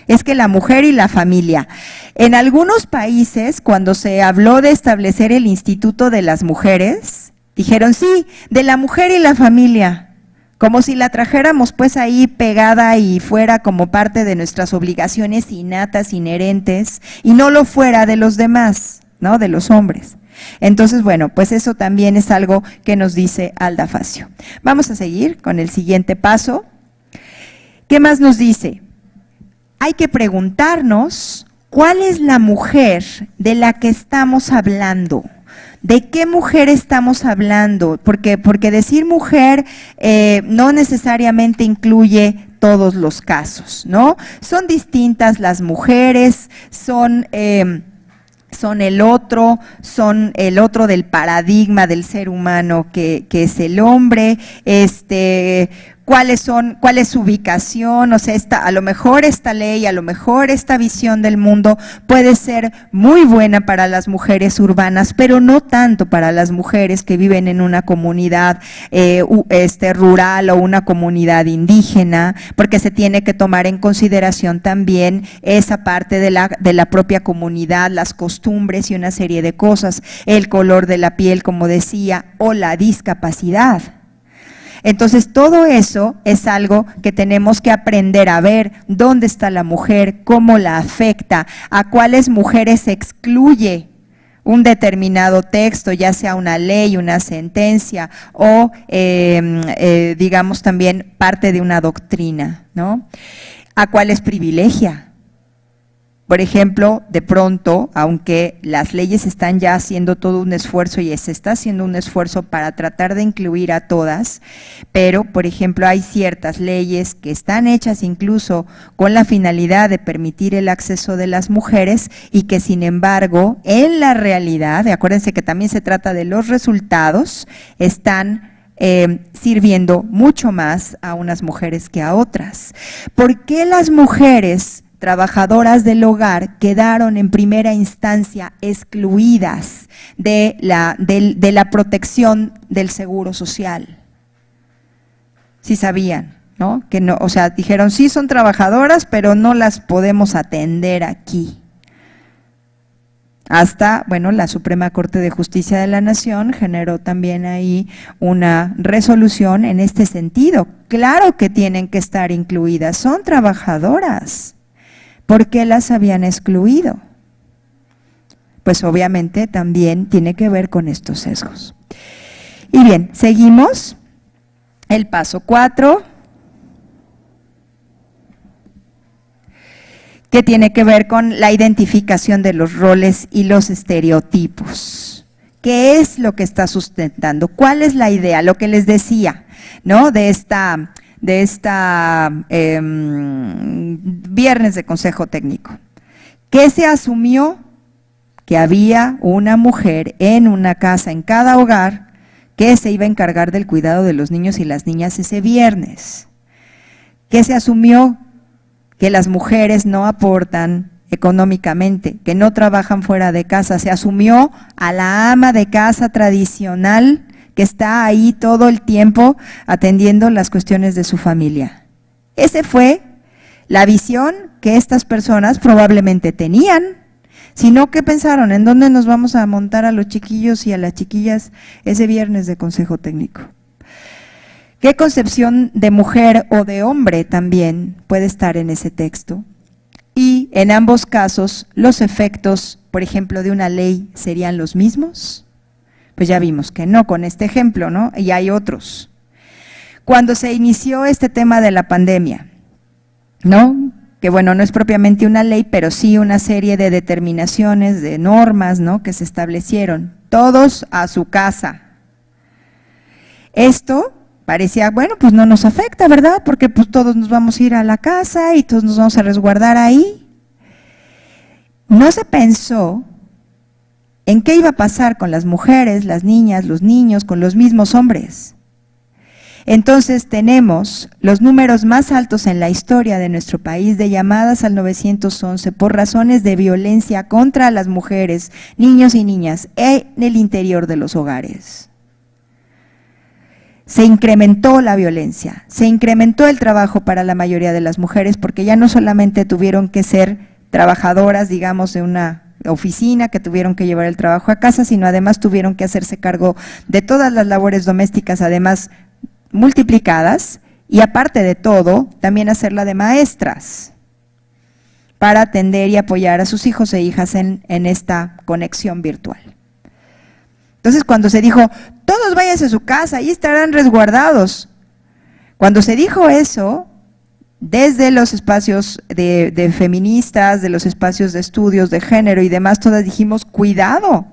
Es que la mujer y la familia. En algunos países, cuando se habló de establecer el Instituto de las Mujeres, dijeron sí, de la mujer y la familia. Como si la trajéramos pues ahí pegada y fuera como parte de nuestras obligaciones innatas, inherentes, y no lo fuera de los demás, ¿no? De los hombres. Entonces, bueno, pues eso también es algo que nos dice Alda Facio. Vamos a seguir con el siguiente paso. ¿Qué más nos dice? Hay que preguntarnos cuál es la mujer de la que estamos hablando. ¿De qué mujer estamos hablando? Porque decir mujer no necesariamente incluye todos los casos, ¿no? Son distintas las mujeres, son el otro del paradigma del ser humano que es el hombre, cuál es su ubicación, o sea, a lo mejor esta ley, a lo mejor esta visión del mundo puede ser muy buena para las mujeres urbanas, pero no tanto para las mujeres que viven en una comunidad rural o una comunidad indígena, porque se tiene que tomar en consideración también esa parte de la propia comunidad, las costumbres y una serie de cosas, el color de la piel, como decía, o la discapacidad. Entonces, todo eso es algo que tenemos que aprender a ver dónde está la mujer, cómo la afecta, a cuáles mujeres excluye un determinado texto, ya sea una ley, una sentencia o, digamos, también parte de una doctrina, ¿no? A cuáles privilegia. Por ejemplo, de pronto, aunque las leyes están ya haciendo todo un esfuerzo y se está haciendo un esfuerzo para tratar de incluir a todas, pero, por ejemplo, hay ciertas leyes que están hechas incluso con la finalidad de permitir el acceso de las mujeres y que, sin embargo, en la realidad, acuérdense que también se trata de los resultados, están sirviendo mucho más a unas mujeres que a otras. ¿Por qué las mujeres trabajadoras del hogar quedaron en primera instancia excluidas de la protección del seguro social? Sí sabían, ¿no? Que no, o sea, dijeron, sí son trabajadoras, pero no las podemos atender aquí. Hasta, bueno, la Suprema Corte de Justicia de la Nación generó también ahí una resolución en este sentido. Claro que tienen que estar incluidas, son trabajadoras. ¿Por qué las habían excluido? Pues obviamente también tiene que ver con estos sesgos. Y bien, seguimos. El paso 4, que tiene que ver con la identificación de los roles y los estereotipos. ¿Qué es lo que está sustentando? ¿Cuál es la idea? Lo que les decía, ¿no? De esta viernes de consejo técnico. ¿Qué se asumió? Que había una mujer en una casa, en cada hogar, que se iba a encargar del cuidado de los niños y las niñas ese viernes. ¿Qué se asumió? Que las mujeres no aportan económicamente, que no trabajan fuera de casa. Se asumió a la ama de casa tradicional que está ahí todo el tiempo atendiendo las cuestiones de su familia. Esa fue la visión que estas personas probablemente tenían, sino que pensaron, ¿en dónde nos vamos a montar a los chiquillos y a las chiquillas ese viernes de consejo técnico? ¿Qué concepción de mujer o de hombre también puede estar en ese texto? Y en ambos casos, los efectos, por ejemplo, de una ley, ¿serían los mismos? Pues ya vimos que no, con este ejemplo, ¿no? Y hay otros. Cuando se inició este tema de la pandemia, ¿no? Que bueno, no es propiamente una ley, pero sí una serie de determinaciones, de normas, ¿no? Que se establecieron. Todos a su casa. Esto parecía, bueno, pues no nos afecta, ¿verdad? Porque pues todos nos vamos a ir a la casa y todos nos vamos a resguardar ahí. No se pensó en qué iba a pasar con las mujeres, las niñas, los niños, con los mismos hombres. Entonces tenemos los números más altos en la historia de nuestro país de llamadas al 911 por razones de violencia contra las mujeres, niños y niñas en el interior de los hogares. Se incrementó la violencia, se incrementó el trabajo para la mayoría de las mujeres porque ya no solamente tuvieron que ser trabajadoras, digamos, de una oficina que tuvieron que llevar el trabajo a casa, sino además tuvieron que hacerse cargo de todas las labores domésticas, además multiplicadas, y aparte de todo, también hacerla de maestras para atender y apoyar a sus hijos e hijas en esta conexión virtual. Entonces, cuando se dijo, todos váyanse a su casa, ahí estarán resguardados. Cuando se dijo eso, desde los espacios de feministas, de los espacios de estudios de género y demás, todas dijimos, cuidado,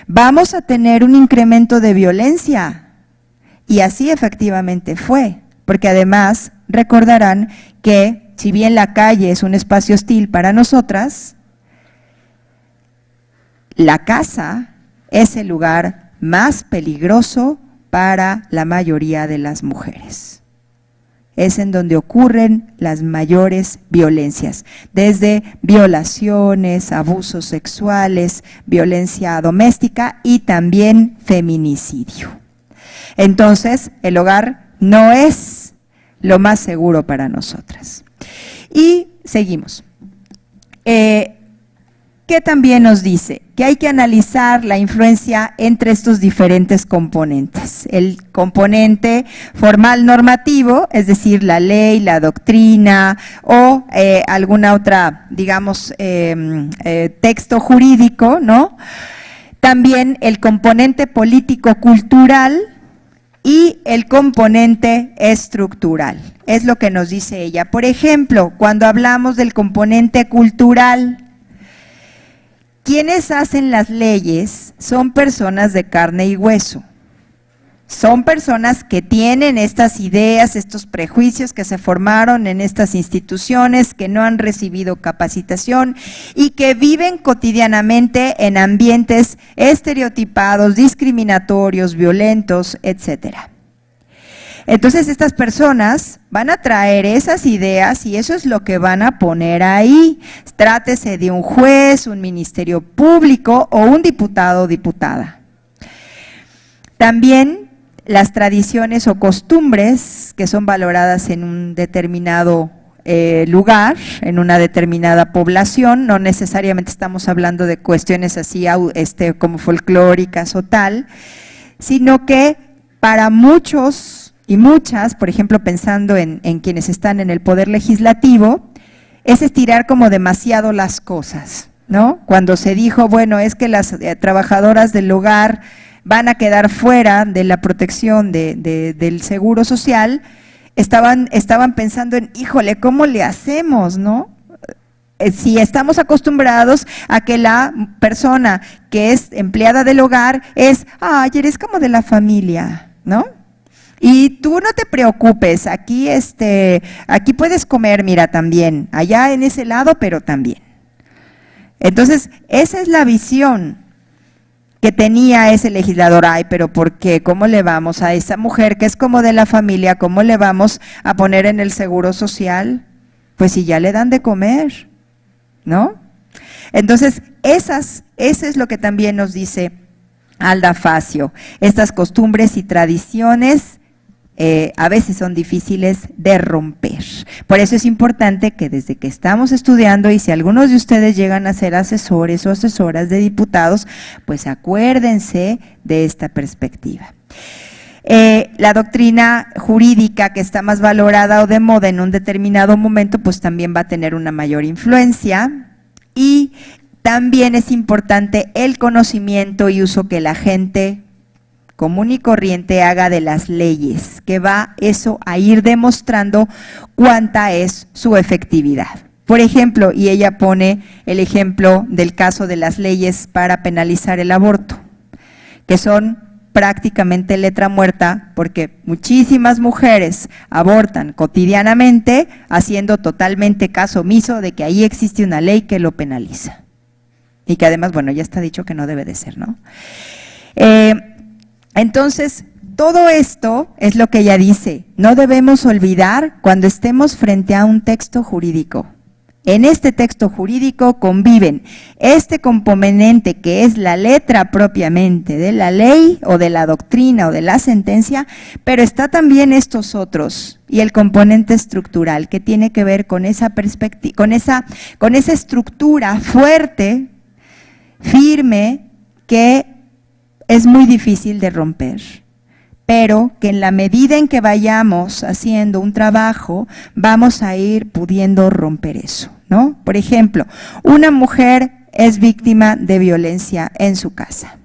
vamos a tener un incremento de violencia. Y así efectivamente fue, porque además recordarán que si bien la calle es un espacio hostil para nosotras, la casa es el lugar más peligroso para la mayoría de las mujeres. Es en donde ocurren las mayores violencias, desde violaciones, abusos sexuales, violencia doméstica y también feminicidio. Entonces, el hogar no es lo más seguro para nosotras. Y seguimos. ¿Qué también nos dice? Que hay que analizar la influencia entre estos diferentes componentes. El componente formal normativo, es decir, la ley, la doctrina o alguna otra, digamos, texto jurídico, ¿no? También el componente político-cultural y el componente estructural. Es lo que nos dice ella. Por ejemplo, cuando hablamos del componente cultural, quienes hacen las leyes son personas de carne y hueso. Son personas que tienen estas ideas, estos prejuicios que se formaron en estas instituciones, que no han recibido capacitación y que viven cotidianamente en ambientes estereotipados, discriminatorios, violentos, etcétera. Entonces estas personas van a traer esas ideas y eso es lo que van a poner ahí. Trátese de un juez, un ministerio público o un diputado o diputada. También las tradiciones o costumbres que son valoradas en un determinado lugar, en una determinada población, no necesariamente estamos hablando de cuestiones así como folclóricas o tal, sino que para muchos y muchas, por ejemplo pensando en quienes están en el poder legislativo, es estirar como demasiado las cosas, ¿no? Cuando se dijo, bueno, es que las trabajadoras del hogar van a quedar fuera de la protección del seguro social, estaban pensando en, híjole, ¿cómo le hacemos, no? Si estamos acostumbrados a que la persona que es empleada del hogar es, ay, eres como de la familia, ¿no? Y tú no te preocupes, aquí puedes comer, mira, también, allá en ese lado, pero también. Entonces, esa es la visión que tenía ese legislador. Ay, pero ¿por qué? ¿Cómo le vamos a esa mujer que es como de la familia, cómo le vamos a poner en el seguro social? Pues si ya le dan de comer, ¿no? Entonces, eso es lo que también nos dice Alda Facio. Estas costumbres y tradiciones a veces son difíciles de romper. Por eso es importante que desde que estamos estudiando, y si algunos de ustedes llegan a ser asesores o asesoras de diputados, pues acuérdense de esta perspectiva. La doctrina jurídica que está más valorada o de moda en un determinado momento, pues también va a tener una mayor influencia, y también es importante el conocimiento y uso que la gente común y corriente haga de las leyes, que va eso a ir demostrando cuánta es su efectividad. Por ejemplo, y ella pone el ejemplo del caso de las leyes para penalizar el aborto, que son prácticamente letra muerta, porque muchísimas mujeres abortan cotidianamente, haciendo totalmente caso omiso de que ahí existe una ley que lo penaliza. Y que además, bueno, ya está dicho que no debe de ser, ¿no? Entonces, todo esto es lo que ella dice, no debemos olvidar cuando estemos frente a un texto jurídico. En este texto jurídico conviven este componente que es la letra propiamente de la ley o de la doctrina o de la sentencia, pero está también estos otros y el componente estructural que tiene que ver con esa perspectiva, con esa estructura fuerte, firme, que es muy difícil de romper, pero que en la medida en que vayamos haciendo un trabajo, vamos a ir pudiendo romper eso, ¿no? Por ejemplo, una mujer es víctima de violencia en su casa,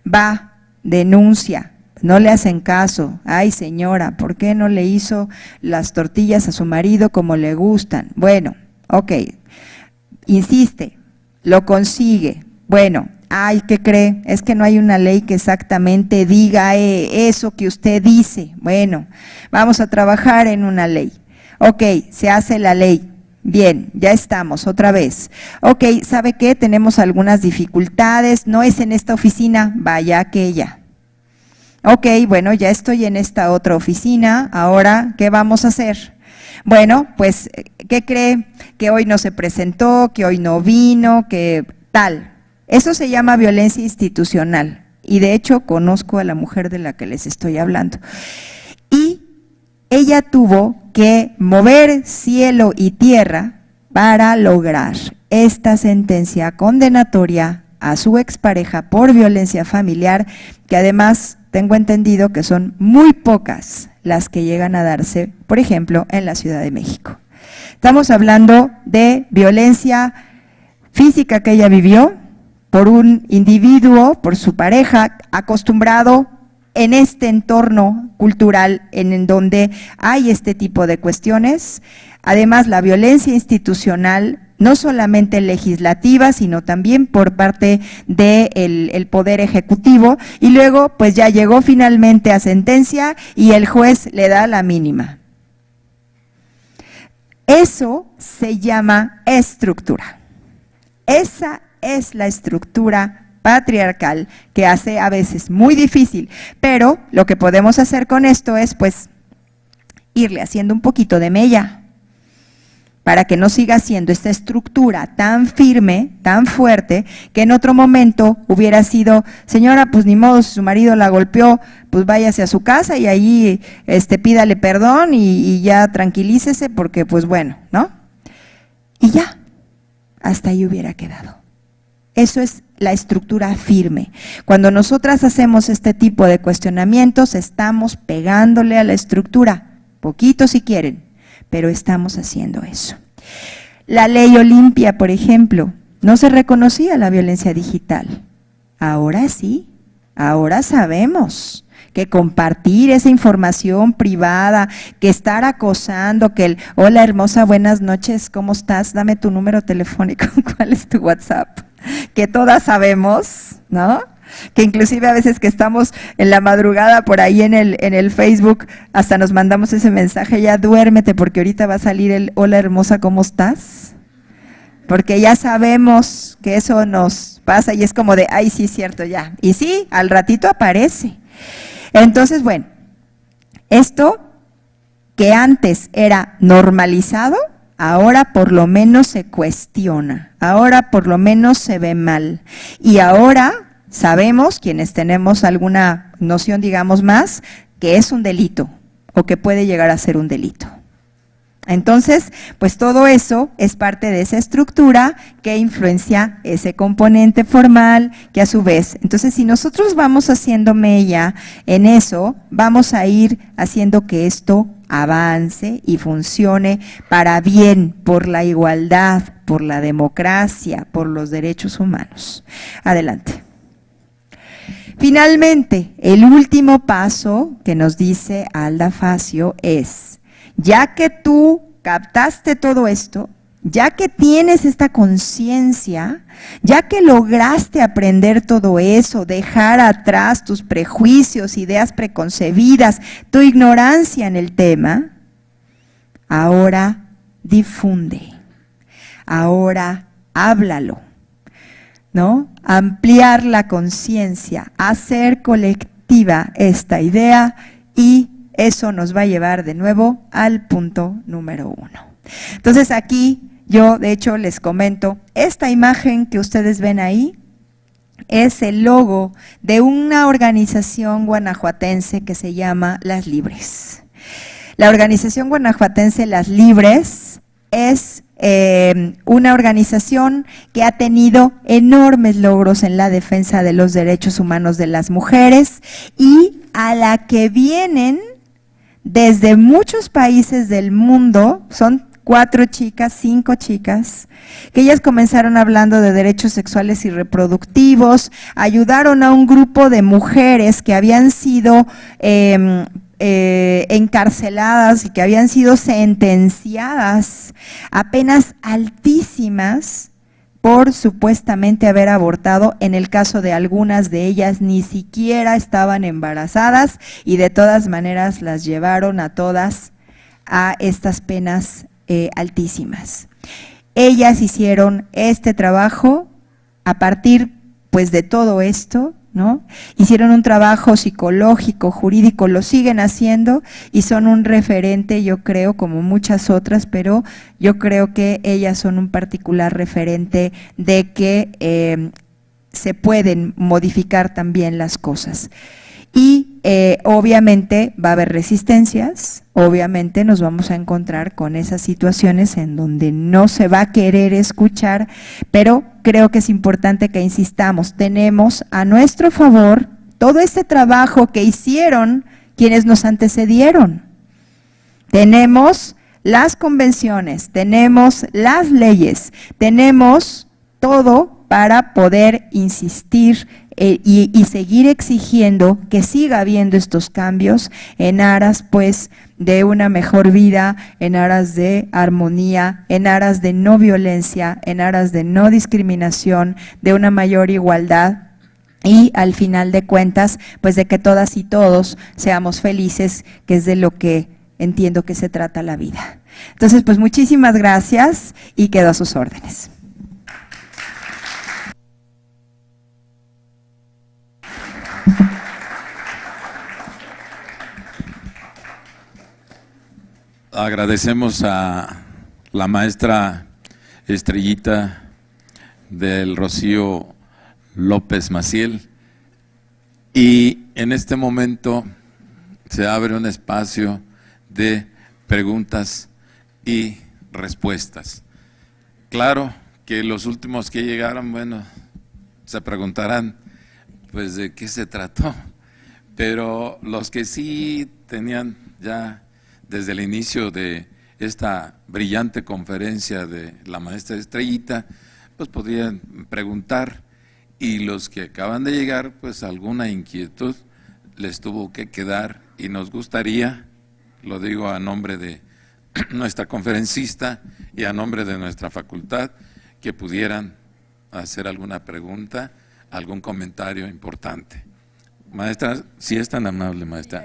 va, denuncia, no le hacen caso, ay señora, ¿por qué no le hizo las tortillas a su marido como le gustan? Bueno, ok, insiste, lo consigue, bueno, ay, ¿qué cree? Es que no hay una ley que exactamente diga eso que usted dice. Bueno, vamos a trabajar en una ley. Ok, se hace la ley. Bien, ya estamos, otra vez. Ok, ¿sabe qué? Tenemos algunas dificultades, no es en esta oficina, vaya a aquella. Ok, bueno, ya estoy en esta otra oficina, ahora, ¿qué vamos a hacer? Bueno, pues, ¿qué cree? Que hoy no se presentó, que hoy no vino, que tal. Eso se llama violencia institucional y de hecho conozco a la mujer de la que les estoy hablando. Y ella tuvo que mover cielo y tierra para lograr esta sentencia condenatoria a su expareja por violencia familiar, que además tengo entendido que son muy pocas las que llegan a darse, por ejemplo, en la Ciudad de México. Estamos hablando de violencia física que ella vivió por un individuo, por su pareja, acostumbrado en este entorno cultural en donde hay este tipo de cuestiones. Además, la violencia institucional, no solamente legislativa, sino también por parte del Poder Ejecutivo, y luego pues ya llegó finalmente a sentencia y el juez le da la mínima. Eso se llama estructura. Esa es la estructura patriarcal que hace a veces muy difícil, pero lo que podemos hacer con esto es pues irle haciendo un poquito de mella para que no siga siendo esta estructura tan firme, tan fuerte, que en otro momento hubiera sido, señora, pues ni modo, si su marido la golpeó, pues váyase a su casa y ahí pídale perdón y ya tranquilícese porque pues bueno, ¿no? Y ya, hasta ahí hubiera quedado. Eso es la estructura firme. Cuando nosotras hacemos este tipo de cuestionamientos, estamos pegándole a la estructura, poquito si quieren, pero estamos haciendo eso. La ley Olimpia, por ejemplo, no se reconocía la violencia digital. Ahora sí, ahora sabemos que compartir esa información privada, que estar acosando, que el hola hermosa, buenas noches, ¿cómo estás? Dame tu número telefónico, ¿cuál es tu WhatsApp? Que todas sabemos, ¿no? Que inclusive a veces que estamos en la madrugada por ahí en el Facebook, hasta nos mandamos ese mensaje, ya duérmete porque ahorita va a salir el hola hermosa, ¿cómo estás? Porque ya sabemos que eso nos pasa y es como de, ay sí, cierto, ya. Y sí, al ratito aparece. Entonces, bueno, esto que antes era normalizado, ahora por lo menos se cuestiona, ahora por lo menos se ve mal. Y ahora sabemos, quienes tenemos alguna noción, digamos más, que es un delito o que puede llegar a ser un delito. Entonces, pues todo eso es parte de esa estructura que influencia ese componente formal, que a su vez, entonces si nosotros vamos haciendo mella en eso, vamos a ir haciendo que esto avance y funcione para bien, por la igualdad, por la democracia, por los derechos humanos. Adelante. Finalmente, el último paso que nos dice Alda Facio es, ya que tú captaste todo esto, ya que tienes esta conciencia, ya que lograste aprender todo eso, dejar atrás tus prejuicios, ideas preconcebidas, tu ignorancia en el tema, ahora difunde, ahora háblalo, ¿no? Ampliar la conciencia, hacer colectiva esta idea y eso nos va a llevar de nuevo al punto número 1. Entonces aquí yo de hecho les comento, esta imagen que ustedes ven ahí es el logo de una organización guanajuatense que se llama Las Libres. La organización guanajuatense Las Libres es una organización que ha tenido enormes logros en la defensa de los derechos humanos de las mujeres y a la que vienen desde muchos países del mundo, son 4 chicas, 5 chicas, que ellas comenzaron hablando de derechos sexuales y reproductivos, ayudaron a un grupo de mujeres que habían sido encarceladas y que habían sido sentenciadas a penas altísimas por supuestamente haber abortado. En el caso de algunas de ellas ni siquiera estaban embarazadas y de todas maneras las llevaron a todas a estas penas altísimas. Ellas hicieron este trabajo a partir pues de todo esto, ¿no? Hicieron un trabajo psicológico, jurídico, lo siguen haciendo y son un referente, yo creo, como muchas otras, pero yo creo que ellas son un particular referente de que se pueden modificar también las cosas. Y obviamente va a haber resistencias, obviamente nos vamos a encontrar con esas situaciones en donde no se va a querer escuchar, pero creo que es importante que insistamos, tenemos a nuestro favor todo este trabajo que hicieron quienes nos antecedieron. Tenemos las convenciones, tenemos las leyes, tenemos todo para poder insistir y seguir exigiendo que siga habiendo estos cambios en aras pues de una mejor vida, en aras de armonía, en aras de no violencia, en aras de no discriminación, de una mayor igualdad y al final de cuentas pues de que todas y todos seamos felices, que es de lo que entiendo que se trata la vida. Entonces pues muchísimas gracias y quedo a sus órdenes. Agradecemos a la maestra Estrellita del Rocío López Maciel y en este momento se abre un espacio de preguntas y respuestas. Claro que los últimos que llegaron, bueno, se preguntarán pues de qué se trató, pero los que sí tenían ya desde el inicio de esta brillante conferencia de la maestra Estrellita, pues podrían preguntar, y los que acaban de llegar, pues alguna inquietud les tuvo que quedar, y nos gustaría, lo digo a nombre de nuestra conferencista y a nombre de nuestra facultad, que pudieran hacer alguna pregunta, algún comentario importante. Maestra, si es tan amable, maestra.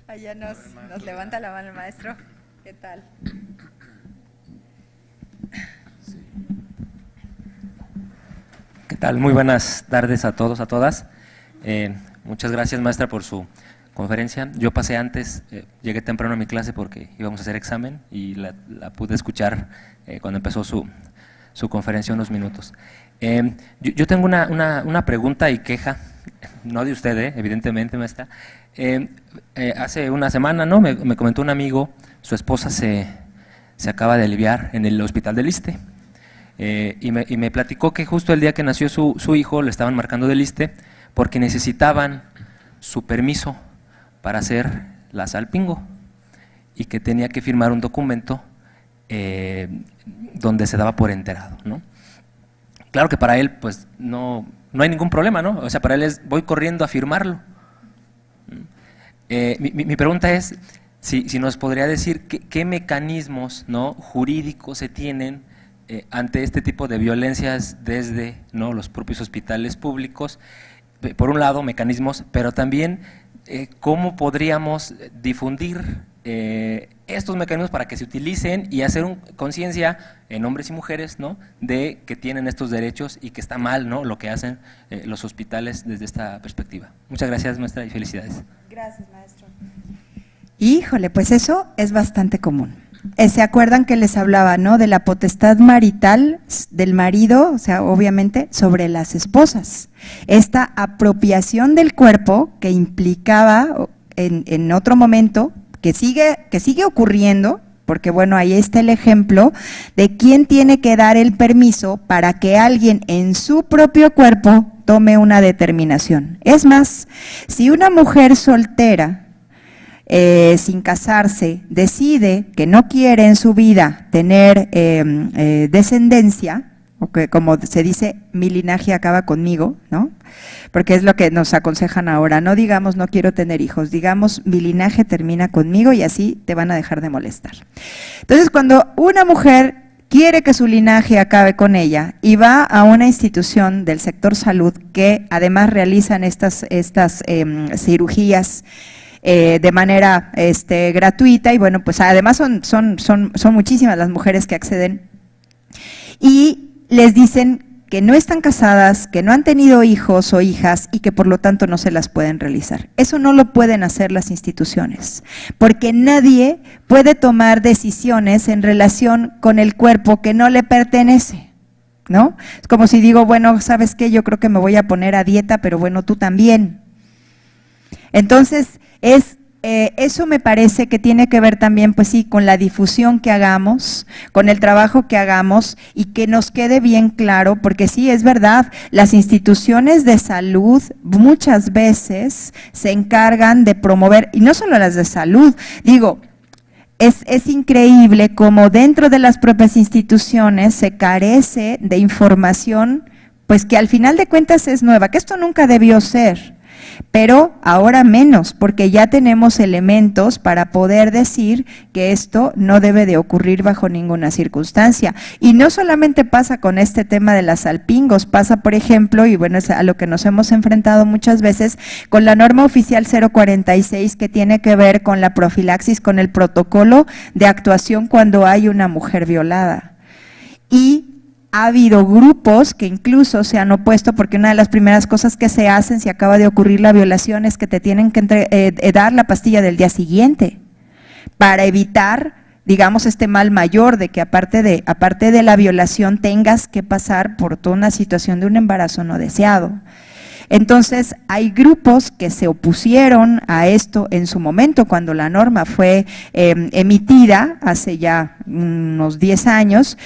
Allá nos levanta la mano el maestro. ¿Qué tal? ¿Qué tal? Muy buenas tardes a todos, a todas. Muchas gracias, maestra, por su conferencia. Yo pasé antes, llegué temprano a mi clase porque íbamos a hacer examen y la pude escuchar cuando empezó su conferencia unos minutos. Yo tengo una pregunta y queja, no de usted, evidentemente, maestra. Hace una semana, ¿no? Me comentó un amigo, su esposa se acaba de aliviar en el hospital del ISSSTE, y me platicó que justo el día que nació su hijo le estaban marcando del ISSSTE porque necesitaban su permiso para hacer la salpingo y que tenía que firmar un documento donde se daba por enterado, ¿no? Claro que para él pues no hay ningún problema, ¿no? O sea, para él es voy corriendo a firmarlo. Mi pregunta es si nos podría decir qué mecanismos, ¿no?, jurídicos se tienen ante este tipo de violencias desde, ¿no?, los propios hospitales públicos. Por un lado, mecanismos, pero también cómo podríamos difundir estos mecanismos para que se utilicen y hacer conciencia en hombres y mujeres, ¿no?, de que tienen estos derechos y que está mal, ¿no?, lo que hacen los hospitales desde esta perspectiva. Muchas gracias, maestra, y felicidades. Gracias, maestro. Híjole, pues eso es bastante común. ¿Se acuerdan que les hablaba, ¿no?, de la potestad marital del marido, o sea, obviamente, sobre las esposas? Esta apropiación del cuerpo que implicaba en otro momento, que sigue ocurriendo, porque bueno, ahí está el ejemplo de quién tiene que dar el permiso para que alguien en su propio cuerpo tome una determinación. Es más, si una mujer soltera, sin casarse, decide que no quiere en su vida tener descendencia, o que como se dice, mi linaje acaba conmigo, ¿no? Porque es lo que nos aconsejan ahora, no digamos no quiero tener hijos, digamos mi linaje termina conmigo y así te van a dejar de molestar. Entonces, cuando una mujer quiere que su linaje acabe con ella y va a una institución del sector salud que además realizan estas cirugías de manera gratuita, y bueno, pues además son muchísimas las mujeres que acceden, y les dicen que no están casadas, que no han tenido hijos o hijas y que por lo tanto no se las pueden realizar. Eso no lo pueden hacer las instituciones, porque nadie puede tomar decisiones en relación con el cuerpo que no le pertenece, ¿no? Es como si digo, bueno, ¿sabes qué? Yo creo que me voy a poner a dieta, pero bueno, tú también. Entonces, eso me parece que tiene que ver también, pues sí, con la difusión que hagamos, con el trabajo que hagamos y que nos quede bien claro, porque sí, es verdad, las instituciones de salud muchas veces se encargan de promover, y no solo las de salud, digo, es increíble cómo dentro de las propias instituciones se carece de información pues que al final de cuentas es nueva, que esto nunca debió ser, pero ahora menos, porque ya tenemos elementos para poder decir que esto no debe de ocurrir bajo ninguna circunstancia. Y no solamente pasa con este tema de las salpingos, pasa, por ejemplo, y bueno, es a lo que nos hemos enfrentado muchas veces, con la norma oficial 046, que tiene que ver con la profilaxis, con el protocolo de actuación cuando hay una mujer violada. Y ha habido grupos que incluso se han opuesto, porque una de las primeras cosas que se hacen si acaba de ocurrir la violación es que te tienen que dar la pastilla del día siguiente para evitar, digamos, este mal mayor de que aparte de la violación tengas que pasar por toda una situación de un embarazo no deseado. Entonces, hay grupos que se opusieron a esto en su momento, cuando la norma fue emitida hace ya unos 10 años,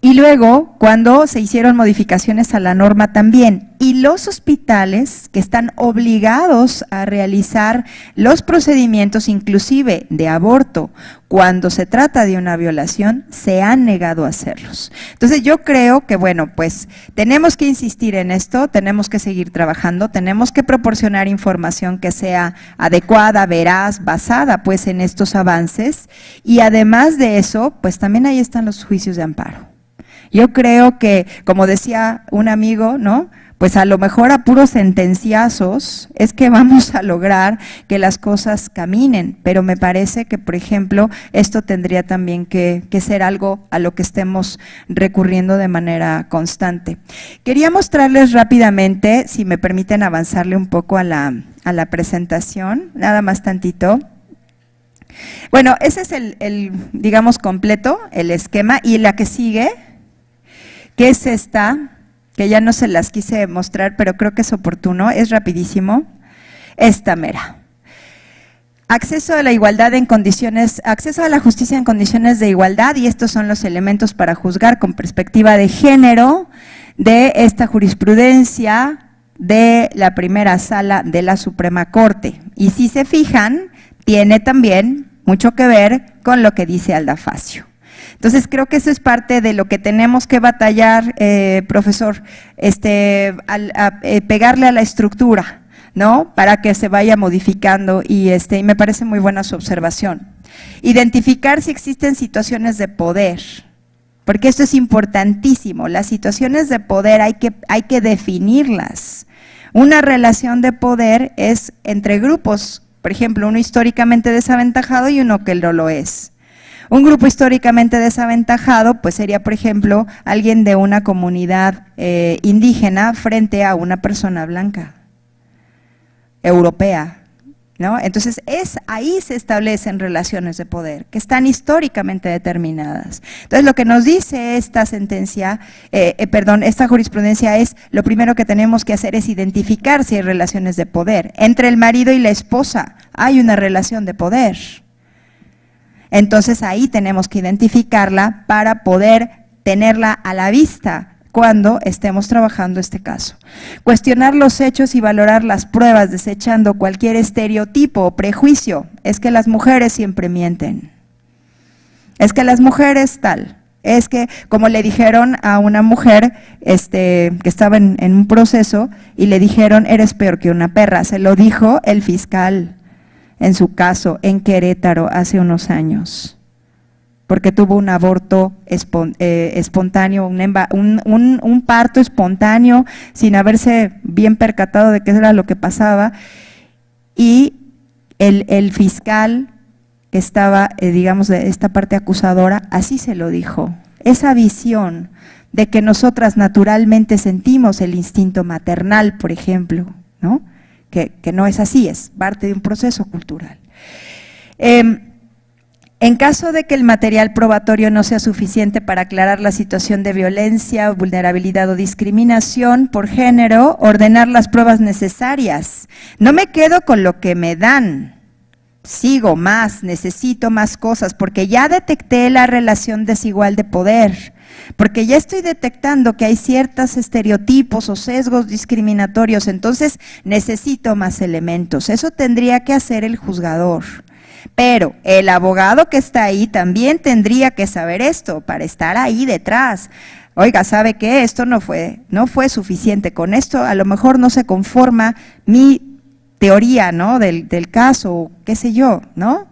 y luego, cuando se hicieron modificaciones a la norma también, y los hospitales que están obligados a realizar los procedimientos, inclusive de aborto, cuando se trata de una violación, se han negado a hacerlos. Entonces yo creo que, bueno, pues tenemos que insistir en esto, tenemos que seguir trabajando, tenemos que proporcionar información que sea adecuada, veraz, basada pues en estos avances, y además de eso, pues también ahí están los juicios de amparo. Yo creo que, como decía un amigo, ¿no?, pues a lo mejor a puros sentenciazos es que vamos a lograr que las cosas caminen, pero me parece que, por ejemplo, esto tendría también que ser algo a lo que estemos recurriendo de manera constante. Quería mostrarles rápidamente, si me permiten avanzarle un poco a la presentación, nada más tantito. Bueno, ese es el digamos, completo, el esquema, y la que sigue, que es esta, que ya no se las quise mostrar, pero creo que es oportuno, es rapidísimo, esta mera. Acceso a la igualdad en condiciones, acceso a la justicia en condiciones de igualdad, y estos son los elementos para juzgar con perspectiva de género de esta jurisprudencia de la primera sala de la Suprema Corte. Y si se fijan, tiene también mucho que ver con lo que dice Alda Facio. Entonces creo que eso es parte de lo que tenemos que batallar, profesor, pegarle a la estructura, ¿no?, para que se vaya modificando, y me parece muy buena su observación. Identificar si existen situaciones de poder, porque esto es importantísimo, las situaciones de poder hay que definirlas. Una relación de poder es entre grupos, por ejemplo, uno históricamente desaventajado y uno que no lo es. Un grupo históricamente desaventajado pues sería, por ejemplo, alguien de una comunidad indígena frente a una persona blanca, europea, ¿no? Entonces ahí se establecen relaciones de poder que están históricamente determinadas. Entonces lo que nos dice esta sentencia, esta jurisprudencia es, lo primero que tenemos que hacer es identificar si hay relaciones de poder. Entre el marido y la esposa hay una relación de poder. Entonces ahí tenemos que identificarla para poder tenerla a la vista cuando estemos trabajando este caso. Cuestionar los hechos y valorar las pruebas, desechando cualquier estereotipo o prejuicio. Es que las mujeres siempre mienten. Es que las mujeres tal. Es que, como le dijeron a una mujer que estaba en un proceso y le dijeron, eres peor que una perra. Se lo dijo el fiscal en su caso en Querétaro hace unos años, porque tuvo un aborto espontáneo, un parto espontáneo, sin haberse bien percatado de qué era lo que pasaba, y el fiscal que estaba, digamos, de esta parte acusadora, así se lo dijo. Esa visión de que nosotras naturalmente sentimos el instinto maternal, por ejemplo, ¿no?, que no es así, es parte de un proceso cultural. En caso de que el material probatorio no sea suficiente para aclarar la situación de violencia, vulnerabilidad o discriminación por género, ordenar las pruebas necesarias. No me quedo con lo que me dan, sigo más, necesito más cosas, porque ya detecté la relación desigual de poder, porque ya estoy detectando que hay ciertos estereotipos o sesgos discriminatorios, entonces necesito más elementos. Eso tendría que hacer el juzgador. Pero el abogado que está ahí también tendría que saber esto para estar ahí detrás. Oiga, ¿sabe qué? Esto no fue suficiente. Con esto a lo mejor no se conforma mi teoría, ¿no? Del caso, qué sé yo, ¿no?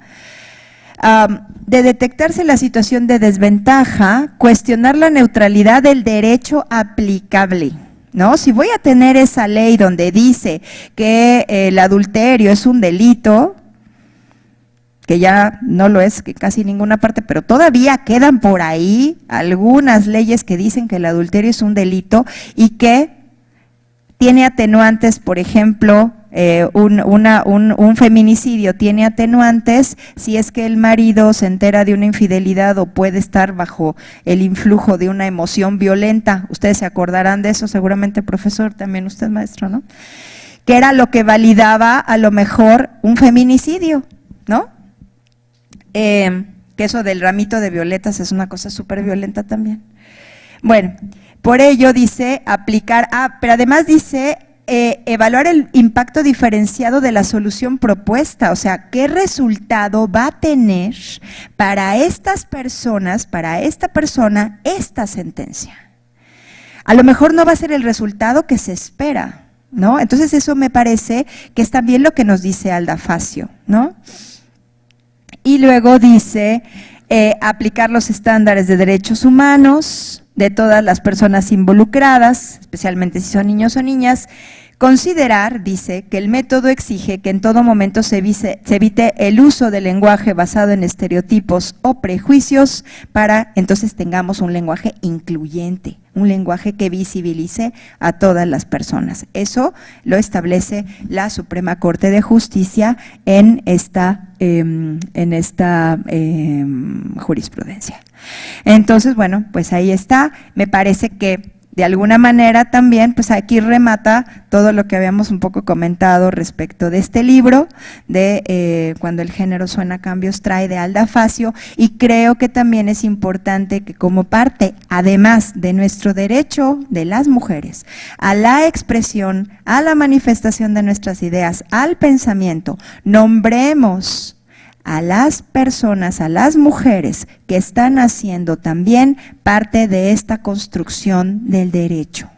De detectarse la situación de desventaja, cuestionar la neutralidad del derecho aplicable, ¿no? Si voy a tener esa ley donde dice que el adulterio es un delito, que ya no lo es que casi ninguna parte, pero todavía quedan por ahí algunas leyes que dicen que el adulterio es un delito y que tiene atenuantes, por ejemplo, un feminicidio tiene atenuantes si es que el marido se entera de una infidelidad o puede estar bajo el influjo de una emoción violenta. Ustedes se acordarán de eso, seguramente, profesor, también usted, maestro, ¿no? Que era lo que validaba a lo mejor un feminicidio, ¿no? Que eso del ramito de violetas es una cosa súper violenta también. Bueno, por ello dice aplicar, pero además dice evaluar el impacto diferenciado de la solución propuesta, o sea, qué resultado va a tener para estas personas, para esta persona, esta sentencia. A lo mejor no va a ser el resultado que se espera, ¿no? Entonces eso me parece que es también lo que nos dice Alda Facio, ¿no? Y luego dice aplicar los estándares de derechos humanos de todas las personas involucradas, especialmente si son niños o niñas. Considerar, dice, que el método exige que en todo momento se evite el uso del lenguaje basado en estereotipos o prejuicios para entonces tengamos un lenguaje incluyente, un lenguaje que visibilice a todas las personas. Eso lo establece la Suprema Corte de Justicia en esta jurisprudencia. Entonces, bueno, pues ahí está. Me parece que de alguna manera también, pues aquí remata todo lo que habíamos un poco comentado respecto de este libro, de Cuando el género suena cambios trae, de Alda Facio, y creo que también es importante que como parte, además de nuestro derecho de las mujeres, a la expresión, a la manifestación de nuestras ideas, al pensamiento, nombremos a las personas, a las mujeres que están haciendo también parte de esta construcción del derecho.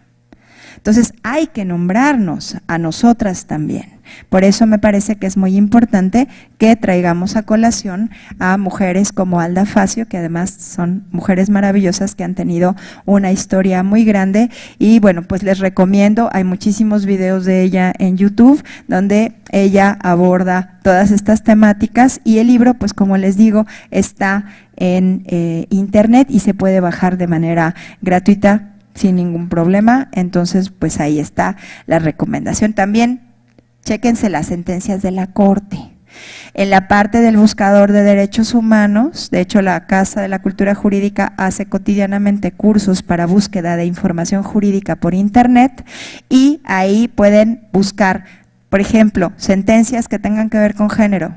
Entonces hay que nombrarnos a nosotras también. Por eso me parece que es muy importante que traigamos a colación a mujeres como Alda Facio, que además son mujeres maravillosas que han tenido una historia muy grande, y bueno, pues les recomiendo, hay muchísimos videos de ella en YouTube donde ella aborda todas estas temáticas, y el libro, pues como les digo, está en internet y se puede bajar de manera gratuita sin ningún problema. Entonces pues ahí está la recomendación. También chéquense las sentencias de la Corte. En la parte del buscador de derechos humanos, de hecho la Casa de la Cultura Jurídica hace cotidianamente cursos para búsqueda de información jurídica por internet, y ahí pueden buscar, por ejemplo, sentencias que tengan que ver con género,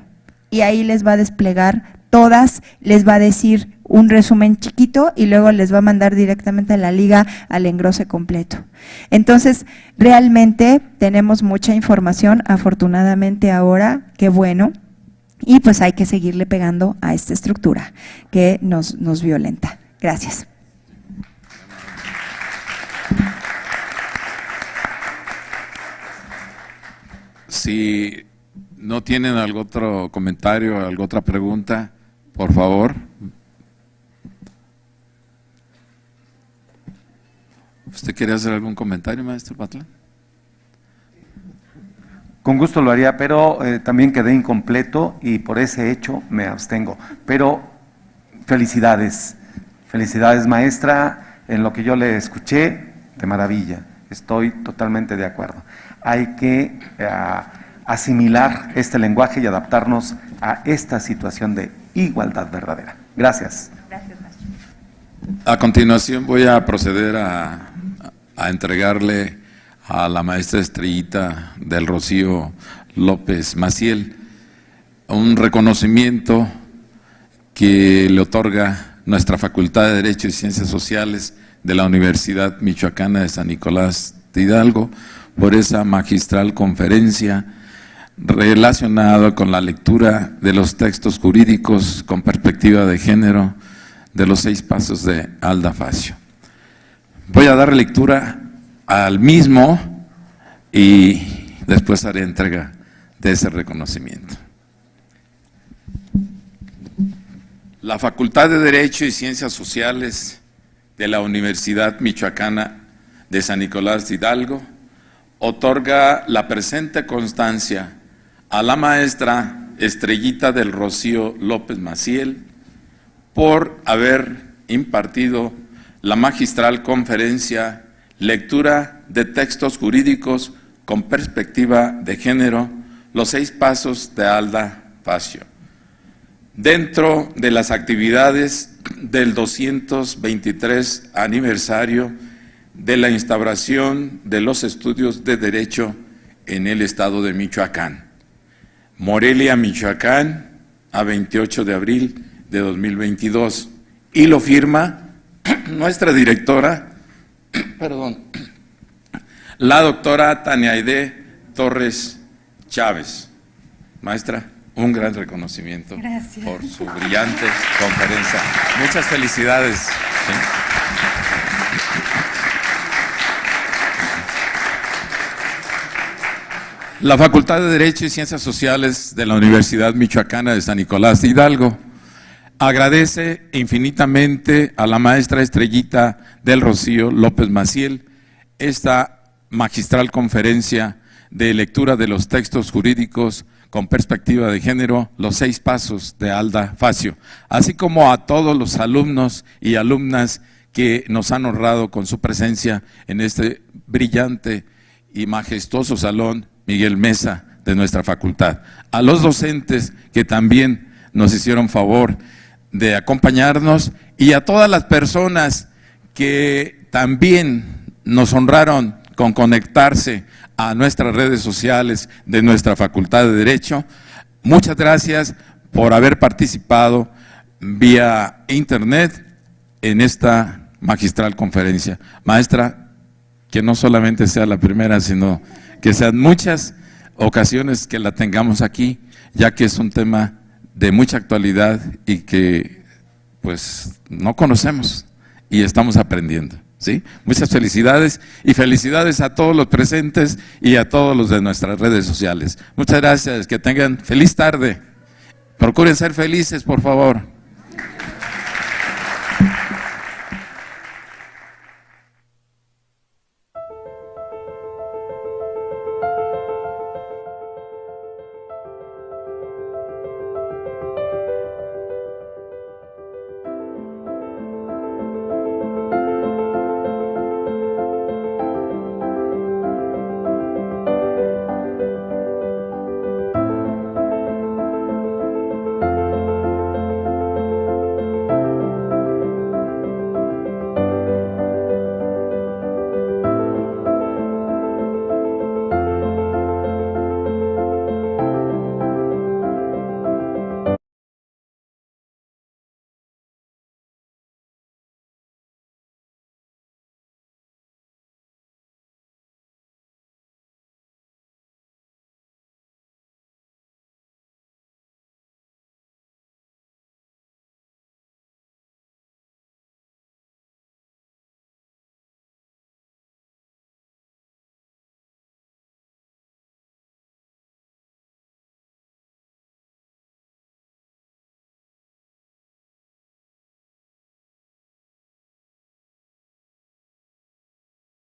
y ahí les va a desplegar todas, les va a decir un resumen chiquito y luego les va a mandar directamente a la liga al engrose completo. Entonces, realmente tenemos mucha información, afortunadamente ahora, qué bueno, y pues hay que seguirle pegando a esta estructura que nos violenta. Gracias. Si no tienen algún otro comentario, alguna otra pregunta, por favor. ¿Usted quiere hacer algún comentario, maestro Patlán? Con gusto lo haría, pero también quedé incompleto y por ese hecho me abstengo. Pero felicidades, felicidades maestra, en lo que yo le escuché, de maravilla, estoy totalmente de acuerdo. Hay que asimilar este lenguaje y adaptarnos a esta situación de igualdad verdadera. Gracias. Gracias, maestro. A continuación voy a proceder a entregarle a la maestra Estrellita del Rocío López Maciel un reconocimiento que le otorga nuestra Facultad de Derecho y Ciencias Sociales de la Universidad Michoacana de San Nicolás de Hidalgo por esa magistral conferencia relacionado con la lectura de los textos jurídicos con perspectiva de género de los 6 pasos de Alda Facio. Voy a dar lectura al mismo y después haré entrega de ese reconocimiento. La Facultad de Derecho y Ciencias Sociales de la Universidad Michoacana de San Nicolás de Hidalgo otorga la presente constancia a la maestra Estrellita del Rocío López Maciel por haber impartido la magistral conferencia Lectura de textos jurídicos con perspectiva de género, los 6 pasos de Alda Facio. Dentro de las actividades del 223 aniversario de la instauración de los estudios de Derecho en el estado de Michoacán. Morelia, Michoacán, a 28 de abril de 2022. Y lo firma nuestra directora, la doctora Tania Aide Torres Chávez. Maestra, un gran reconocimiento. Gracias. Por su brillante conferencia. Muchas felicidades. ¿Sí? La Facultad de Derecho y Ciencias Sociales de la Universidad Michoacana de San Nicolás de Hidalgo agradece infinitamente a la maestra Estrellita del Rocío López Maciel esta magistral conferencia de lectura de los textos jurídicos con perspectiva de género, los 6 pasos de Alda Facio, así como a todos los alumnos y alumnas que nos han honrado con su presencia en este brillante y majestuoso salón Miguel Mesa de nuestra facultad. A los docentes que también nos hicieron favor de acompañarnos y a todas las personas que también nos honraron con conectarse a nuestras redes sociales de nuestra Facultad de Derecho. Muchas gracias por haber participado vía internet en esta magistral conferencia. Maestra, que no solamente sea la primera, sino que sean muchas ocasiones que la tengamos aquí, ya que es un tema de mucha actualidad y que pues no conocemos y estamos aprendiendo, ¿sí? Muchas felicidades y felicidades a todos los presentes y a todos los de nuestras redes sociales. Muchas gracias, que tengan feliz tarde. Procuren ser felices, por favor.